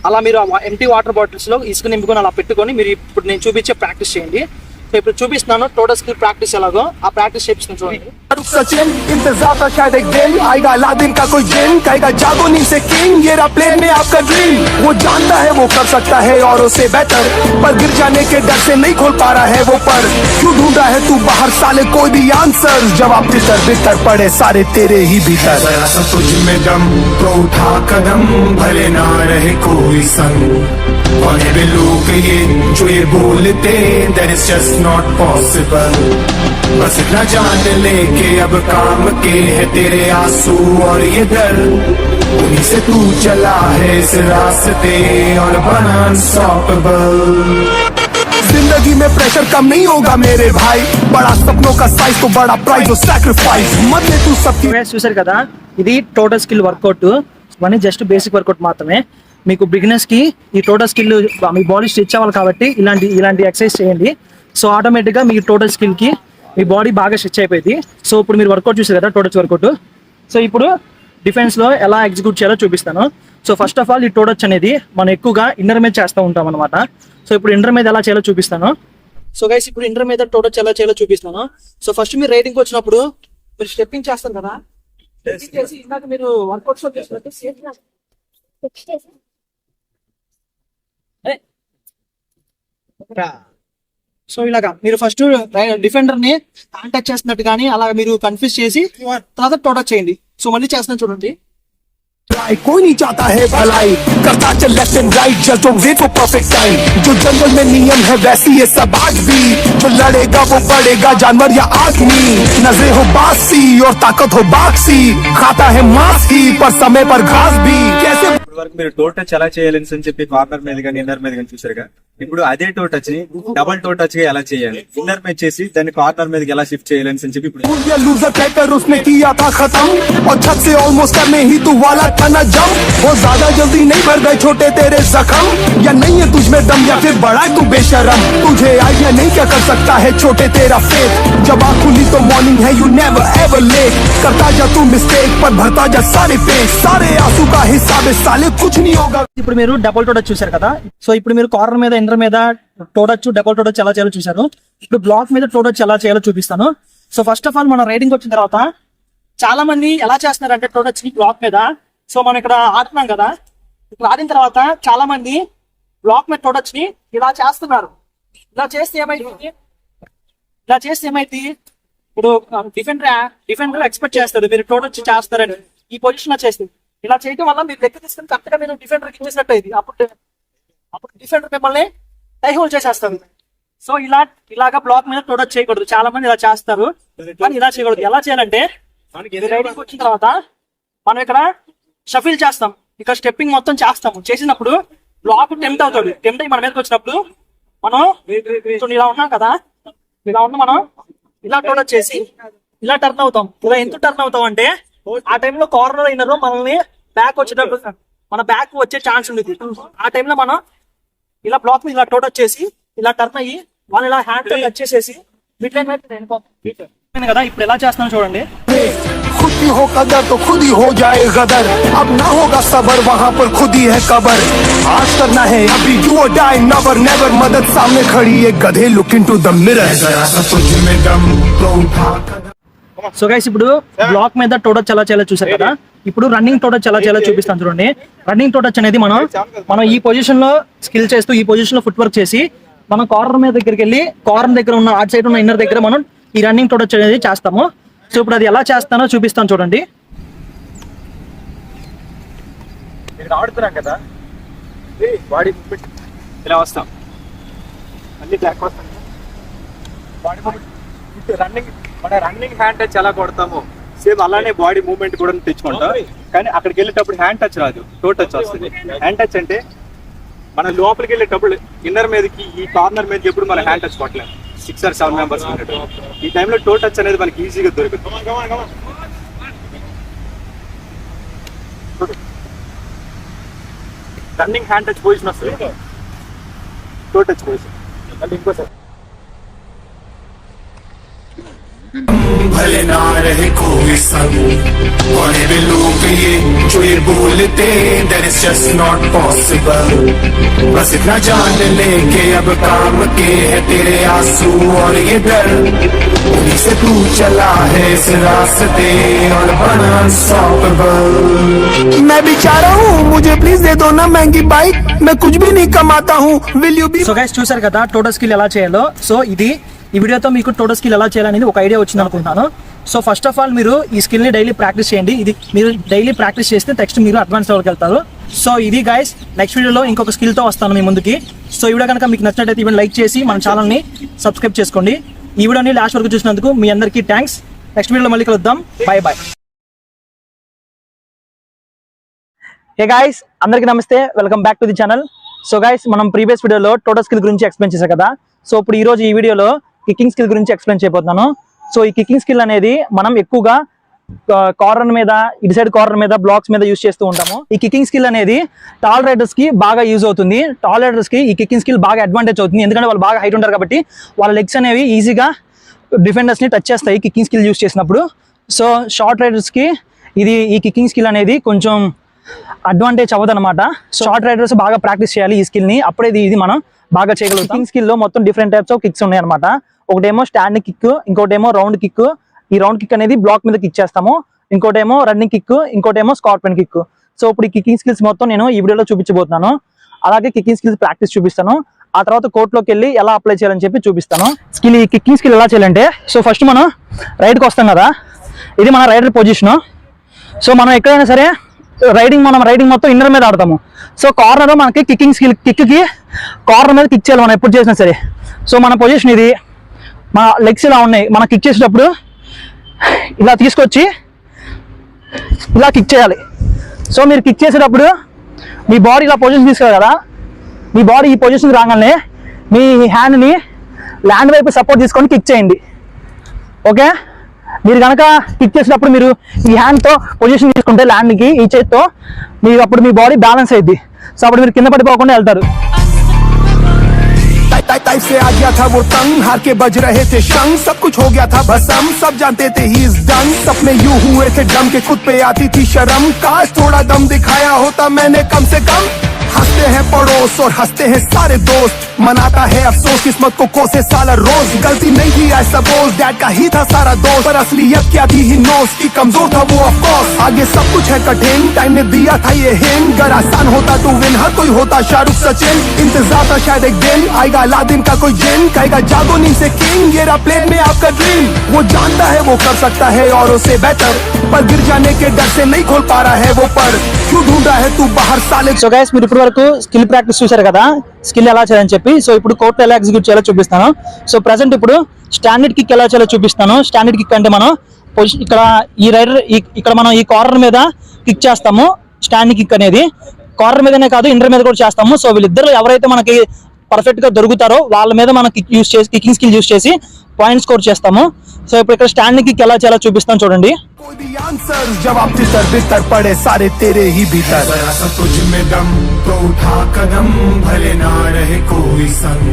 అలా మీరు ఎంటీ వాటర్ బాటిల్స్ లో ఇసుక నింపుకొని అలా పెట్టుకొని మీరు ఇప్పుడు నేను చూపించే ప్రాక్టీస్ చేయండి. సో ఇప్పుడు చూపిస్తున్నాను టోటల్ స్కిల్ ప్రాక్టీస్ ఎలాగో, ఆ ప్రాక్టీస్ చేపిస్తాను చూడండి. सचिन इंतजार था शायद एक दिन आएगा अलादीन का कोई जिन, कहेगा जागो नींद से किंग, ये रहा प्लेन में आपका ड्रीम, वो जानता है वो कर सकता है औरों से बेहतर, पर गिर जाने के डर से नहीं खोल पा रहा है वो पर, क्यों ढूंढ रहा है तू बाहर साले कोई भी आंसर, जवाब भीतर भीतर पड़े सारे तेरे ही भीतर, जरा सा तुझ में दम तो उठा कदम, भले ना रहे कोई संग, कौन है वे लोग ये जो ये बोलते, that is just not possible, बस इतना जान ले के अब काम के है तेरे आंसू और ये डर, उन्हीं से तू चला है इस रास्ते और बना अनस्टॉपेबल। जिंदगी में प्रेशर कम नहीं होगा मेरे भाई, बड़ा सपनों का साइज तो बड़ा प्राइस और सैक्रिफाइस, मत ले तू सबकी। చూసారు కదా, ఇది టోటల్ స్కిల్ వర్కౌట్. ఇవన్నీ జస్ట్ బేసిక్ వర్కౌట్ మాత్రమే. మీకు బిగినర్స్ కి ఈ టోటల్ స్కిల్ మీ బాడీ స్ట్రెచ్ అవ్వాలి కాబట్టి ఇలాంటి ఎక్సర్సైజ్ చేయండి. సో ఆటోమేటిక్ గా మీ టోటల్ స్కిల్ కి మీ బాడీ బాగా స్ట్రెచ్ అయిపోయింది. సో ఇప్పుడు మీరు వర్కౌట్ చూసారు కదా, టోటచ్ వర్కౌట్. సో ఇప్పుడు డిఫెన్స్ లో ఎలా ఎగ్జిక్యూట్ చేయాలో చూపిస్తాను. సో ఫస్ట్ ఆఫ్ ఆల్, ఈ టోటచ్ అనేది మనం ఎక్కువగా ఇన్నర్ మీద చేస్తూ ఉంటాం అనమాట. సో ఇప్పుడు ఇంటర్ మీద ఎలా చేయాలో చూపిస్తాను. సో గైస్, ఇప్పుడు ఇంటర్ మీద టోటచ్ ఎలా చేయాలో చూపిస్తాను. సో ఫస్ట్ మీరు రైడింగ్ వచ్చినప్పుడు మీరు స్టెప్పింగ్ చేస్తారు కదా, స్టెప్పింగ్ చేసి ఇందాక మీరు వర్కౌట్స్ లో చేసినట్టు సో ఇలాగా మీరు ఫస్ట్ డిఫెండర్ ని హ్యాండ్ టచ్ చేస్తున్నట్టు కానీ అలా మీరు కన్ఫ్యూజ్ చేసి తర్వాత టో టచ్ చేయండి. సో మళ్ళీ చేస్తున్నాను చూడండి. कोई नहीं चाहता है भलाई, करता चल left and right, just don't wait for perfect time. जो जंगल में नियम है वैसी ये सब आज भी, जो लड़ेगा वो पड़ेगा जानवर या आदमी. नजरें हो बासी और ताकत हो बाक्सी, खाता है मांस ही पर समय पर घास भी. कैसे ఇప్పుడు వరకు మీరు టో టచ్ ఎలా చేయాలని అని చెప్పి కార్నర్ మీద కానీ ఇన్నర్ మీద కానీ చూసారుగా. ఇప్పుడు అదే టో టచ్ ని డబుల్ టో టచ్ గా ఎలా చేయాలి, ఇన్నర్ మీద చేసి దాన్ని కార్నర్ మీదకి ఎలా షిఫ్ట్ చేయాలని అని చెప్పి ఇప్పుడు ये लूजर कहकर उसने किया था खत्म, और छत से ऑलमोस्ट करने ही तू वाला था ना जम. वो ज्यादा जल्दी नहीं भर गए छोटे तेरे जख्म, या नहीं है तुझ में दम या फिर बड़ा तू बेशरम. तुझे आइडिया नहीं क्या कर सकता है छोटे तेरा फेथ, जब आँख खुली तो मॉर्निंग है यू नेवर एवर लेट. करता जा तू मिस्टेक पर भरता जा सारे पेज, सारे आंसू का हिसाब है साले कुछ नहीं होगा. ఇప్పుడు మీరు డబుల్ టో టచ్ చూసారు కదా. సో ఇప్పుడు మీరు కార్నర్ మీద ఇంటర్ మీద toe touch double toe touch ఎలా చేయాలో చూసారు. ఇప్పుడు బ్లాక్ మీద టో టచ్ ఎలా చేయాలో చూపిస్తాను. సో ఫస్ట్ ఆఫ్ ఆల్ మన రైడింగ్ వచ్చిన తర్వాత చాలా మంది ఎలా చేస్తున్నారు అంటే టో టచ్ ని బ్లాక్ మీద. సో మనం ఇక్కడ ఆడుతున్నాం కదా, ఇక్కడ ఆడిన తర్వాత చాలా మంది బ్లాక్ మీద టో టచ్ ని ఇలా చేస్తున్నారు. ఇలా చేస్తే ఏమైంది ఇప్పుడు డిఫెండర్ ఎక్స్పెక్ట్ చేస్తారు మీరు టో టచ్ చేస్తారని. ఈ పొజిషన్ లో చేస్తే ఇలా చేయడం వల్ల మీరు లెక్క తీసుకుని కరెక్ట్ గా మీరు డిఫెండర్ ఇచ్చేసినట్టు అయింది. అప్పుడు డిఫెండర్ మిమ్మల్ని టై హోల్డ్ చేసేస్తారు. సో ఇలాగా బ్లాక్ మీద టో టచ్ చేయకూడదు. చాలా మంది ఇలా చేస్తారు కానీ ఇలా చేయకూడదు. ఎలా చేయాలంటే రైడింగ్ వచ్చిన తర్వాత మనం ఇక్కడ షఫిల్ చేస్తాం, ఇక్కడ స్టెప్పింగ్ మొత్తం చేస్తాము. చేసినప్పుడు బ్లాక్ టెంప్ట్ అవుతాడు. టెంప్ట్ అయ్యి మన మీదకి వచ్చినప్పుడు మనం ఇలా ఉన్నాం కదా, ఇలా ఉన్న మనం ఇలా టో టచ్ చేసి ఇలా టర్న్ అవుతాం. ఇలా ఎంత టర్న్ అవుతాం అంటే ఆ టైంలో కార్నర్ అయినారు మనల్ని బ్యాక్ వచ్చేటప్పుడు మన బ్యాక్ వచ్చే ఛాన్స్ ఉంది. ఆ టైంలో మనం ఇలా బ్లాక్ మీద ఇలా టో టచ్ చేసి ఇలా టర్న్ అయ్యి వాళ్ళు ఇలా హ్యాండ్ టచ్ చేసేసి కదా. ఇప్పుడు ఎలా చేస్తాను చూడండి. खुद की हो कदर तो खुद ही हो जाए गदर, अब ना होगा सबर वहाँ पर खुद ही है कबर. आज करना है अभी डू और डाई नेवर नेवर, मदद सामने खड़ी है गधे लुक इनटू द मिरर. जरा सा तुझ में दम तो उठा कदम. సో గైస్ ఇప్పుడు బ్లాక్ మీద టో టచ్ ఎలా చేయాలో చూసారు కదా. ఇప్పుడు రన్నింగ్ టో టచ్ ఎలా చేయాలో చూపిస్తాను చూడండి. రన్నింగ్ టో టచ్ అనేది మనం ఈ పొజిషన్ లో స్కిల్ చేస్తూ ఈ పొజిషన్ లో ఫుట్ వర్క్ చేసి మనం కార్నర్ మీద దగ్గరికి వెళ్ళి కార్నర్ దగ్గర ఉన్న అటు సైడ్ ఉన్న ఇన్నర్ దగ్గర మనం ఈ రన్నింగ్ టో టచ్ అనేది చేస్తాము. సో ఇప్పుడు అది ఎలా చేస్తానో చూపిస్తాను చూడండి. ఇక్కడ ఆడుతున్నాం కదా, బాడీ మూమెంట్ ఇలా వస్తాం, అన్ని బ్యాక్ వస్తాం. బాడీ మూమెంట్ రన్నింగ్, మన రన్నింగ్ హ్యాండ్ టచ్ ఎలా కొడతాము సేమ్ అలానే బాడీ మూవ్మెంట్ కూడా తెచ్చుకుంటాం. కానీ అక్కడికి వెళ్ళేటప్పుడు హ్యాండ్ టచ్ రాదు, టో టచ్ వస్తుంది. హ్యాండ్ టచ్ అంటే మన లోపలికి వెళ్ళేటప్పుడు ఇన్నర్ మీదకి ఈ కార్నర్ మీదకి ఎప్పుడు మన హ్యాండ్ టచ్ కొట్టలేము. 6 or 7 మెంబర్స్ ఉన్నట్టు ఈ టైంలో టో టచ్ అనేది మనకి ఈజీగా దొరుకుతుంది. రన్నింగ్ హ్యాండ్ టచ్ పొజిషన్ వస్తుంది, టో టచ్ పొజిషన్. మళ్ళీ ఇంకోసారి भले ना रहे कोई संग, कौन है वे लोग ये जो ये बोलते that is just not possible. बस इतना जान ले के अब काम के है तेरे आंसू और ये डर, उन्हीं से तू चला है इस रास्ते और बना unstoppable. मैं भी चाह रहा हूँ मुझे प्लीज दे दो ना महंगी बाइक, मैं कुछ भी नहीं कमाता हूँ will you be. So guys చూసారు కదా టో టచ్ స్కిల్ ఎలా చేయాలో. సో ఈ వీడియోతో మీకు టో టచ్ స్కిల్ ఎలా చేయాలనేది ఒక ఐడియా వచ్చింది అనుకుంటాను. సో ఫస్ట్ ఆఫ్ ఆల్ మీరు ఈ స్కిల్ ని డైలీ ప్రాక్టీస్ చేయండి. ఇది మీరు డైలీ ప్రాక్టీస్ చేస్తే నెక్స్ట్ మీరు అడ్వాన్స్ లెవెల్కి వెళ్తారు. సో ఇది గైస్, నెక్స్ట్ వీడియోలో ఇంకొక స్కిల్ తో వస్తాను మీ ముందుకి. సో ఈ వీడియో కనుక మీకు నచ్చినట్లయితే ఈవెన్ లైక్ చేసి మన ఛానల్ ని సబ్స్క్రైబ్ చేసుకోండి. ఈ వీడియోని లాస్ట్ వరకు చూసినందుకు మీ అందరికీ థ్యాంక్స్. నెక్స్ట్ వీడియోలో మళ్ళీ కలుద్దాం. Bye bye. హే గైస్, అందరికీ నమస్తే, welcome back to the channel. So guys, మనం ప్రీవియస్ వీడియోలో టో టచ్ స్కిల్ గురించి ఎక్స్ప్లెయిన్ చేశాం కదా. సో ఇప్పుడు ఈ రోజు ఈ వీడియోలో కిక్కింగ్ స్కిల్ గురించి ఎక్స్ప్లెయిన్ చేయబోతున్నాను. సో ఈ కిక్కింగ్ స్కిల్ అనేది మనం ఎక్కువగా కార్నర్ మీద, ఇటు సైడ్ కార్నర్ మీద, బ్లాక్స్ మీద యూస్ చేస్తూ ఉంటాము. ఈ కిక్కింగ్ స్కిల్ అనేది టాల్ రైడర్స్ కి బాగా యూజ్ అవుతుంది. టాల్ రైడర్స్ కి ఈ కిక్కింగ్ స్కిల్ బాగా అడ్వాంటేజ్ అవుతుంది, ఎందుకంటే వాళ్ళు బాగా హైట్ ఉంటారు కాబట్టి వాళ్ళ లెగ్స్ అనేవి ఈజీగా డిఫెండర్స్ ని టచ్ చేస్తాయి కిక్కింగ్ స్కిల్ యూస్ చేసినప్పుడు. సో షార్ట్ రైడర్స్ కి ఈ కిక్కింగ్ స్కిల్ అనేది కొంచెం అడ్వాంటేజ్ అవ్వదు అనమాట. షార్ట్ రైడర్స్ బాగా ప్రాక్టీస్ చేయాలి ఈ స్కిల్ ని, అప్పుడే ఇది మనం బాగా చేయగలుగుతాం. కిక్కింగ్ స్కిల్ లో మొత్తం డిఫరెంట్ టైప్స్ ఆఫ్ కిక్స్ ఉన్నాయి అనమాట. ఒకటేమో స్టాండ్ కిక్, ఇంకోటేమో రౌండ్ కిక్. ఈ రౌండ్ కిక్ అనేది బ్లాక్ మీద కిక్ చేస్తాము. ఇంకోటేమో రన్నింగ్ కిక్, ఇంకోటేమో స్కార్పియన్ కిక్. సో ఇప్పుడు ఈ కిక్కింగ్ స్కిల్స్ మొత్తం నేను ఈ వీడియోలో చూపించబోతున్నాను. అలాగే కిక్కింగ్ స్కిల్స్ ప్రాక్టీస్ చూపిస్తాను. ఆ తర్వాత కోర్టులోకి వెళ్ళి ఎలా అప్లై చేయాలని చెప్పి చూపిస్తాను. ఈ కిక్కింగ్ స్కిల్ ఎలా చేయాలంటే, సో ఫస్ట్ మనం రైడ్కి వస్తాం కదా, ఇది మన రైడర్ పొజిషను. సో మనం ఎక్కడైనా సరే రైడింగ్ మొత్తం ఇన్నర్ మీద ఆడతాము. సో కార్నర్ మనకి కిక్కి కార్నర్ మీద కిక్ చేయాలి మనం ఎప్పుడు చేసినా సరే. సో మన పొజిషన్ ఇది, మన లెగ్స్ ఇలా ఉన్నాయి. మనం కిక్ చేసేటప్పుడు ఇలా తీసుకొచ్చి ఇలా కిక్ చేయాలి. సో మీరు కిక్ చేసేటప్పుడు మీ బాడీ ఇలా పొజిషన్ తీసుకోవాలి కదా, మీ బాడీ ఈ పొజిషన్కి రాగానే మీ హ్యాండ్ని ల్యాండ్ వైపు సపోర్ట్ తీసుకొని కిక్ చేయండి. ఓకే, మీరు కనుక కిక్ చేసేటప్పుడు మీరు ఈ హ్యాండ్తో పొజిషన్ తీసుకుంటే ల్యాండ్కి ఈ చేతితో మీరు అప్పుడు మీ బాడీ బ్యాలెన్స్ అయ్యింది. సో అప్పుడు మీరు కింద పడిపోకుండా వెళ్తారు. टाइप से आ गया था वो तंग, हार के बज रहे थे शंख, सब कुछ हो गया था भसम, सब जानते थे ही इज डन, सपने यूं हुए थे डम के खुद पे आती थी शर्म, काश थोड़ा दम दिखाया होता मैंने कम से कम। हंसते हैं पड़ोस और हंसते हैं सारे दोस्त, मनाता है अफसोस किस्मत को कोसे साला रोज, गलती नहीं की आई सपोज, डैड का ही था सारा दोस्त, पर असलियत क्या थी ही नोस की कमजोर था वो ऑफ कोर्स, आगे सब कुछ है कठिन, टाइम ने दिया था ये हिंट, अगर आसान होता तो विन हर कोई होता शाहरुख सचिन, इंतजार था शायद एक दिन आएगा अलादीन का कोई जिन, कहेगा जागो नींद से किंग, ये रहा प्लेन में आपका ड्रीम, वो जानता है वो कर सकता है औरों से बेटर, पर गिर जाने के डर से नहीं खोल पा रहा है वो पर, क्यों ढूंढ रहा है तू बाहर साले। సో గైస్ మీరు ఇప్పటి వరకు స్కిల్ ప్రాక్టీస్ చూశారు కదా, స్కిల్ ఎలా చేయాలని చెప్పి. సో ఇప్పుడు కోర్టు ఎలా ఎగ్జిక్యూట్ చేయాలో చూపిస్తాను. సో ప్రజెంట్ ఇప్పుడు స్టాండర్డ్ కిక్ ఎలా చేయాలో చూపిస్తాను. స్టాండర్డ్ కిక్ అంటే మనం ఇక్కడ ఈ రైడర్ ఇక్కడ మనం ఈ కార్నర్ మీద కిక్ చేస్తాము. స్టాండింగ్ కిక్ అనేది కార్నర్ మీదనే కాదు ఇంటర్ మీద కూడా చేస్తాము. సో వీళ్ళిద్దరు ఎవరైతే మనకి పర్ఫెక్ట్ గా దొరుకుతారో వాళ్ళ మీద మనం కిక్కింగ్ స్కిల్ యూస్ చేసి పాయింట్ స్కోర్ చేస్తాము. సో ఇప్పుడు ఇక్కడ స్టాండింగ్ కిక్ ఎలా చేయాలో చూపిస్తాను చూడండి. कोई भी आंसर जवाब तितर बितर पड़े सारे तेरे ही भीतर, जरा सा तुझ में दम तो उठा कदम, भले ना रहे कोई संग,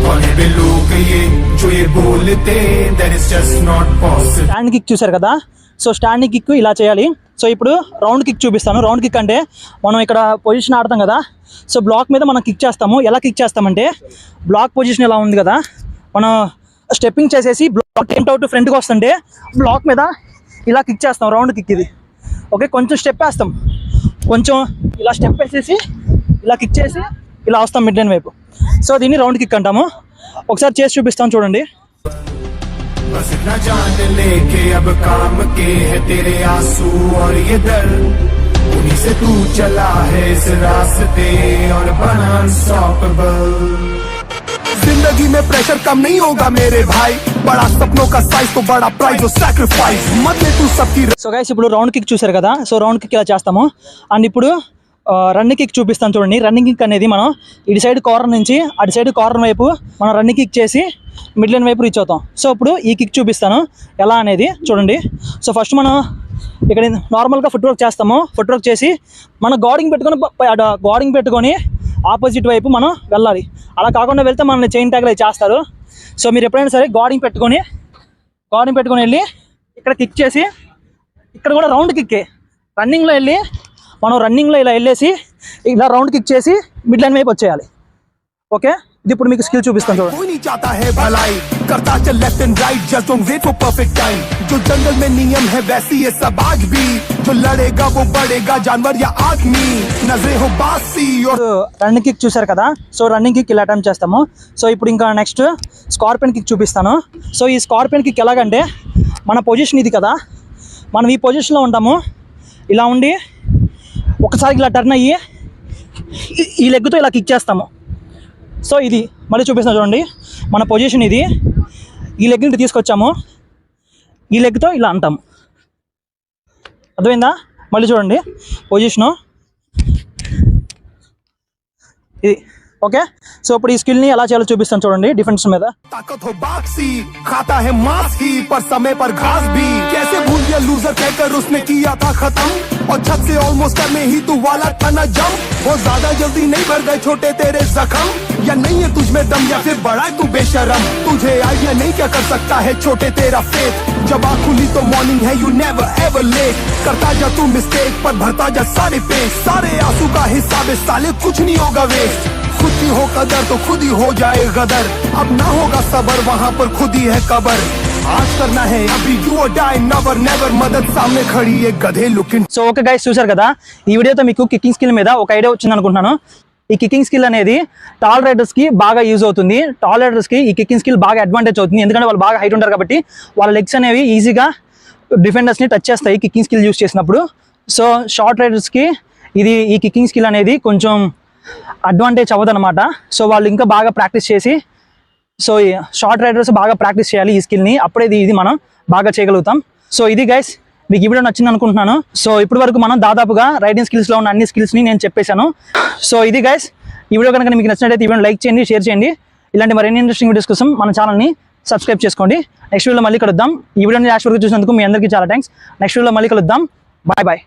कौन है वे लोग ये जो ये बोलते, that is just not possible। Standing kick చూసారు కదా, సో స్టాండింగ్ కిక్ ఇలా చేయాలి. సో ఇప్పుడు రౌండ్ కిక్ చూపిస్తాను. రౌండ్ కిక్ అంటే మనం ఇక్కడ పొజిషన్ ఆడతాం కదా, సో బ్లాక్ మీద మనం కిక్ చేస్తాము. ఎలా కిక్ చేస్తామంటే బ్లాక్ పొజిషన్ ఎలా ఉంది కదా, మనం స్టెప్పింగ్ చేసేసి బ్లాక్ అవుట్ ఫ్రంట్కి వస్తుంటే బ్లాక్ మీద ఇలా కిక్ చేస్తాం. రౌండ్ కిక్ ఇది. ఓకే, కొంచెం స్టెప్ వేస్తాం, కొంచెం ఇలా స్టెప్ వేసేసి ఇలా కిక్ చేసి ఇలా వస్తాం మిడ్ లైన్ వైపు. సో దీన్ని రౌండ్ కిక్ అంటాము. ఒకసారి చేసి చూపిస్తాం చూడండి. बस इतना जान ले के अब काम के है तेरे आंसू और ये दर्द, उन्हीं से तू चला है इस रास्ते और बना अनस्टॉपेबल। जिंदगी में प्रेशर कम नहीं होगा मेरे भाई, बड़ा सपनों का साइज तो बड़ा प्राइज और सैक्रिफाइस, मत ले तू सबकी। సో గైస్ ఇప్పుడు రౌండ్ కిక్ చూసారు కదా, సో రౌండ్ కిక్ ఇలా చేస్తాము. అండ్ ఇప్పుడు రన్నింగ్ కిక్ చూపిస్తాను చూడండి. రన్నింగ్ కిక్ అనేది మనం ఇటు సైడ్ కార్నర్ నుంచి అటు సైడ్ కార్నర్ వైపు మనం రన్నింగ్ కిక్ చేసి మిడ్ లైన్ వైపు రీచ్ అవుతాం. సో ఇప్పుడు ఈ కిక్ చూపిస్తాను ఎలా అనేది చూడండి. సో ఫస్ట్ మనం ఇక్కడ నార్మల్గా ఫుట్ వర్క్ చేస్తాము. ఫుట్ వర్క్ చేసి మనం గార్డింగ్ పెట్టుకొని ఆపోజిట్ వైపు మనం వెళ్ళాలి. అలా కాకుండా వెళ్తే మనల్ని చైన్ ట్యాగ్లు చేస్తారు. సో మీరు ఎప్పుడైనా సరే గార్డింగ్ పెట్టుకొని వెళ్ళి ఇక్కడ కిక్ చేసి, ఇక్కడ కూడా రౌండ్ కిక్కే, రన్నింగ్లో వెళ్ళి మనం రన్నింగ్లో ఇలా వెళ్ళేసి ఇలా రౌండ్ కిక్ చేసి మిడ్ లైన్ వైపు వచ్చేయాలి. ఓకే, ఇది ఇప్పుడు మీకు స్కిల్ చూపిస్తాను చూడండి. कोई नहीं चाहता है भलाई, करता चल left and right, just don't wait for perfect time, जो जंगल में नियम है वैसी ये सब आज भी, जो लड़ेगा वो बढ़ेगा जानवर या आदमी, नजरे हो बासी और రన్నింగ్ కిక్ చూసారు కదా, సో రన్నింగ్ కిక్ ఇలా అటెంప్ట్ చేస్తాము. సో ఇప్పుడు ఇంకా నెక్స్ట్ స్కార్పియన్ కిక్ చూపిస్తాను. సో ఈ స్కార్పియన్ కిక్ ఎలాగంటే మన పొజిషన్ ఇది కదా, మనం ఈ పొజిషన్లో ఉంటాము. ఇలా ఉండి ఒకసారి ఇలా టర్న్ అయ్యి ఈ లెగ్తో ఇలా కిక్ చేస్తాము. సో ఇది మళ్ళీ చూపిస్తాను చూడండి. మన పొజిషన్ ఇది, ఈ లెగ్ని తీసుకొచ్చాము, ఈ లెగ్తో ఇలా అంటాము. అర్థమైందా? మళ్ళీ చూడండి పొజిషను ఇది. ఓకే, సో ఇప్పుడు ఈ స్కిల్ని ఎలా చేయాలో చూపిస్తాను చూడండి డిఫెన్స్ మీద. ताकत हो बाक्सी, खाता है मांस ही पर समय पर घास भी, कैसे भूल गया लूजर कहकर उसने किया था खत्म, और छत से ऑलमोस्ट करने ही तू वाला था ना जम, वो ज्यादा जल्दी नहीं भर गए छोटे तेरे जख्म, या नहीं है तुझ में दम या फिर बड़ा है तू बेशरम, तुझे आइडिया नहीं क्या कर सकता है छोटे तेरा फेथ, जब आँख खुली तो मॉर्निंग है यू नेवर एवर लेट, करता जा तू मिस्टेक पर भरता जा सारे पेज, सारे आंसू का हिसाब है साले कुछ नहीं होगा वेस्ट, खुद की हो कदर तो खुद ही हो जाए गदर, अब ना होगा सबर वहाँ पर खुद ही है कबर, आज करना है अभी डू और डाई नेवर नेवर, मदद सामने खड़ी है गधे लुकिंग। సో ఓకే గైస్, చూసారు కదా, ఈ వీడియోతో మీకు కిక్కింగ్ స్కిల్ మీద ఒక ఐడియా వచ్చింది అనుకుంటున్నాను. ఈ కికింగ్ స్కిల్ అనేది టాల్ రైడర్స్కి బాగా యూజ్ అవుతుంది. టాల్ రైడర్స్కి ఈ కికింగ్ స్కిల్ బాగా అడ్వాంటేజ్ అవుతుంది, ఎందుకంటే వాళ్ళు బాగా హైట్ ఉంటారు కాబట్టి వాళ్ళ లెగ్స్ అనేవి ఈజీగా డిఫెండర్స్ని టచ్ చేస్తాయి కికింగ్ స్కిల్ యూజ్ చేసినప్పుడు. సో షార్ట్ రైడర్స్కి ఈ కికింగ్ స్కిల్ అనేది కొంచెం అడ్వాంటేజ్ అవ్వదు అనమాట. సో వాళ్ళు ఇంకా బాగా ప్రాక్టీస్ చేసి, సో షార్ట్ రైడర్స్ బాగా ప్రాక్టీస్ చేయాలి ఈ స్కిల్ని, అప్పుడే ఇది మనం బాగా చేయగలుగుతాం. సో ఇది గైస్, మీకు ఈ వీడియో నచ్చింది అనుకుంటున్నాను. సో ఇప్పటి వరకు మనం దాదాపుగా రైడింగ్ స్కిల్స్లో ఉన్న అన్ని స్కిల్స్ని నేను చెప్పేశాను. సో ఇది గైస్, ఈ వీడియో కనుక మీకు నచ్చినట్లయితే ఈ వీడియో లైక్ చేయండి, షేర్ చేయండి. ఇలాంటి మరిన్ని ఇంట్రెస్టింగ్ వీడియోస్ కోసం మన ఛానల్ని సబ్స్క్రైబ్ చేసుకోండి. నెక్స్ట్ వీడియోలో మళ్ళీ కలుద్దాం. ఈ వీడియోని లాస్ట్ వరకు చూసినందుకు మీ అందరికీ చాలా థ్యాంక్స్. నెక్స్ట్ వీడియోలో మళ్ళీ కలుద్దాం. Bye bye.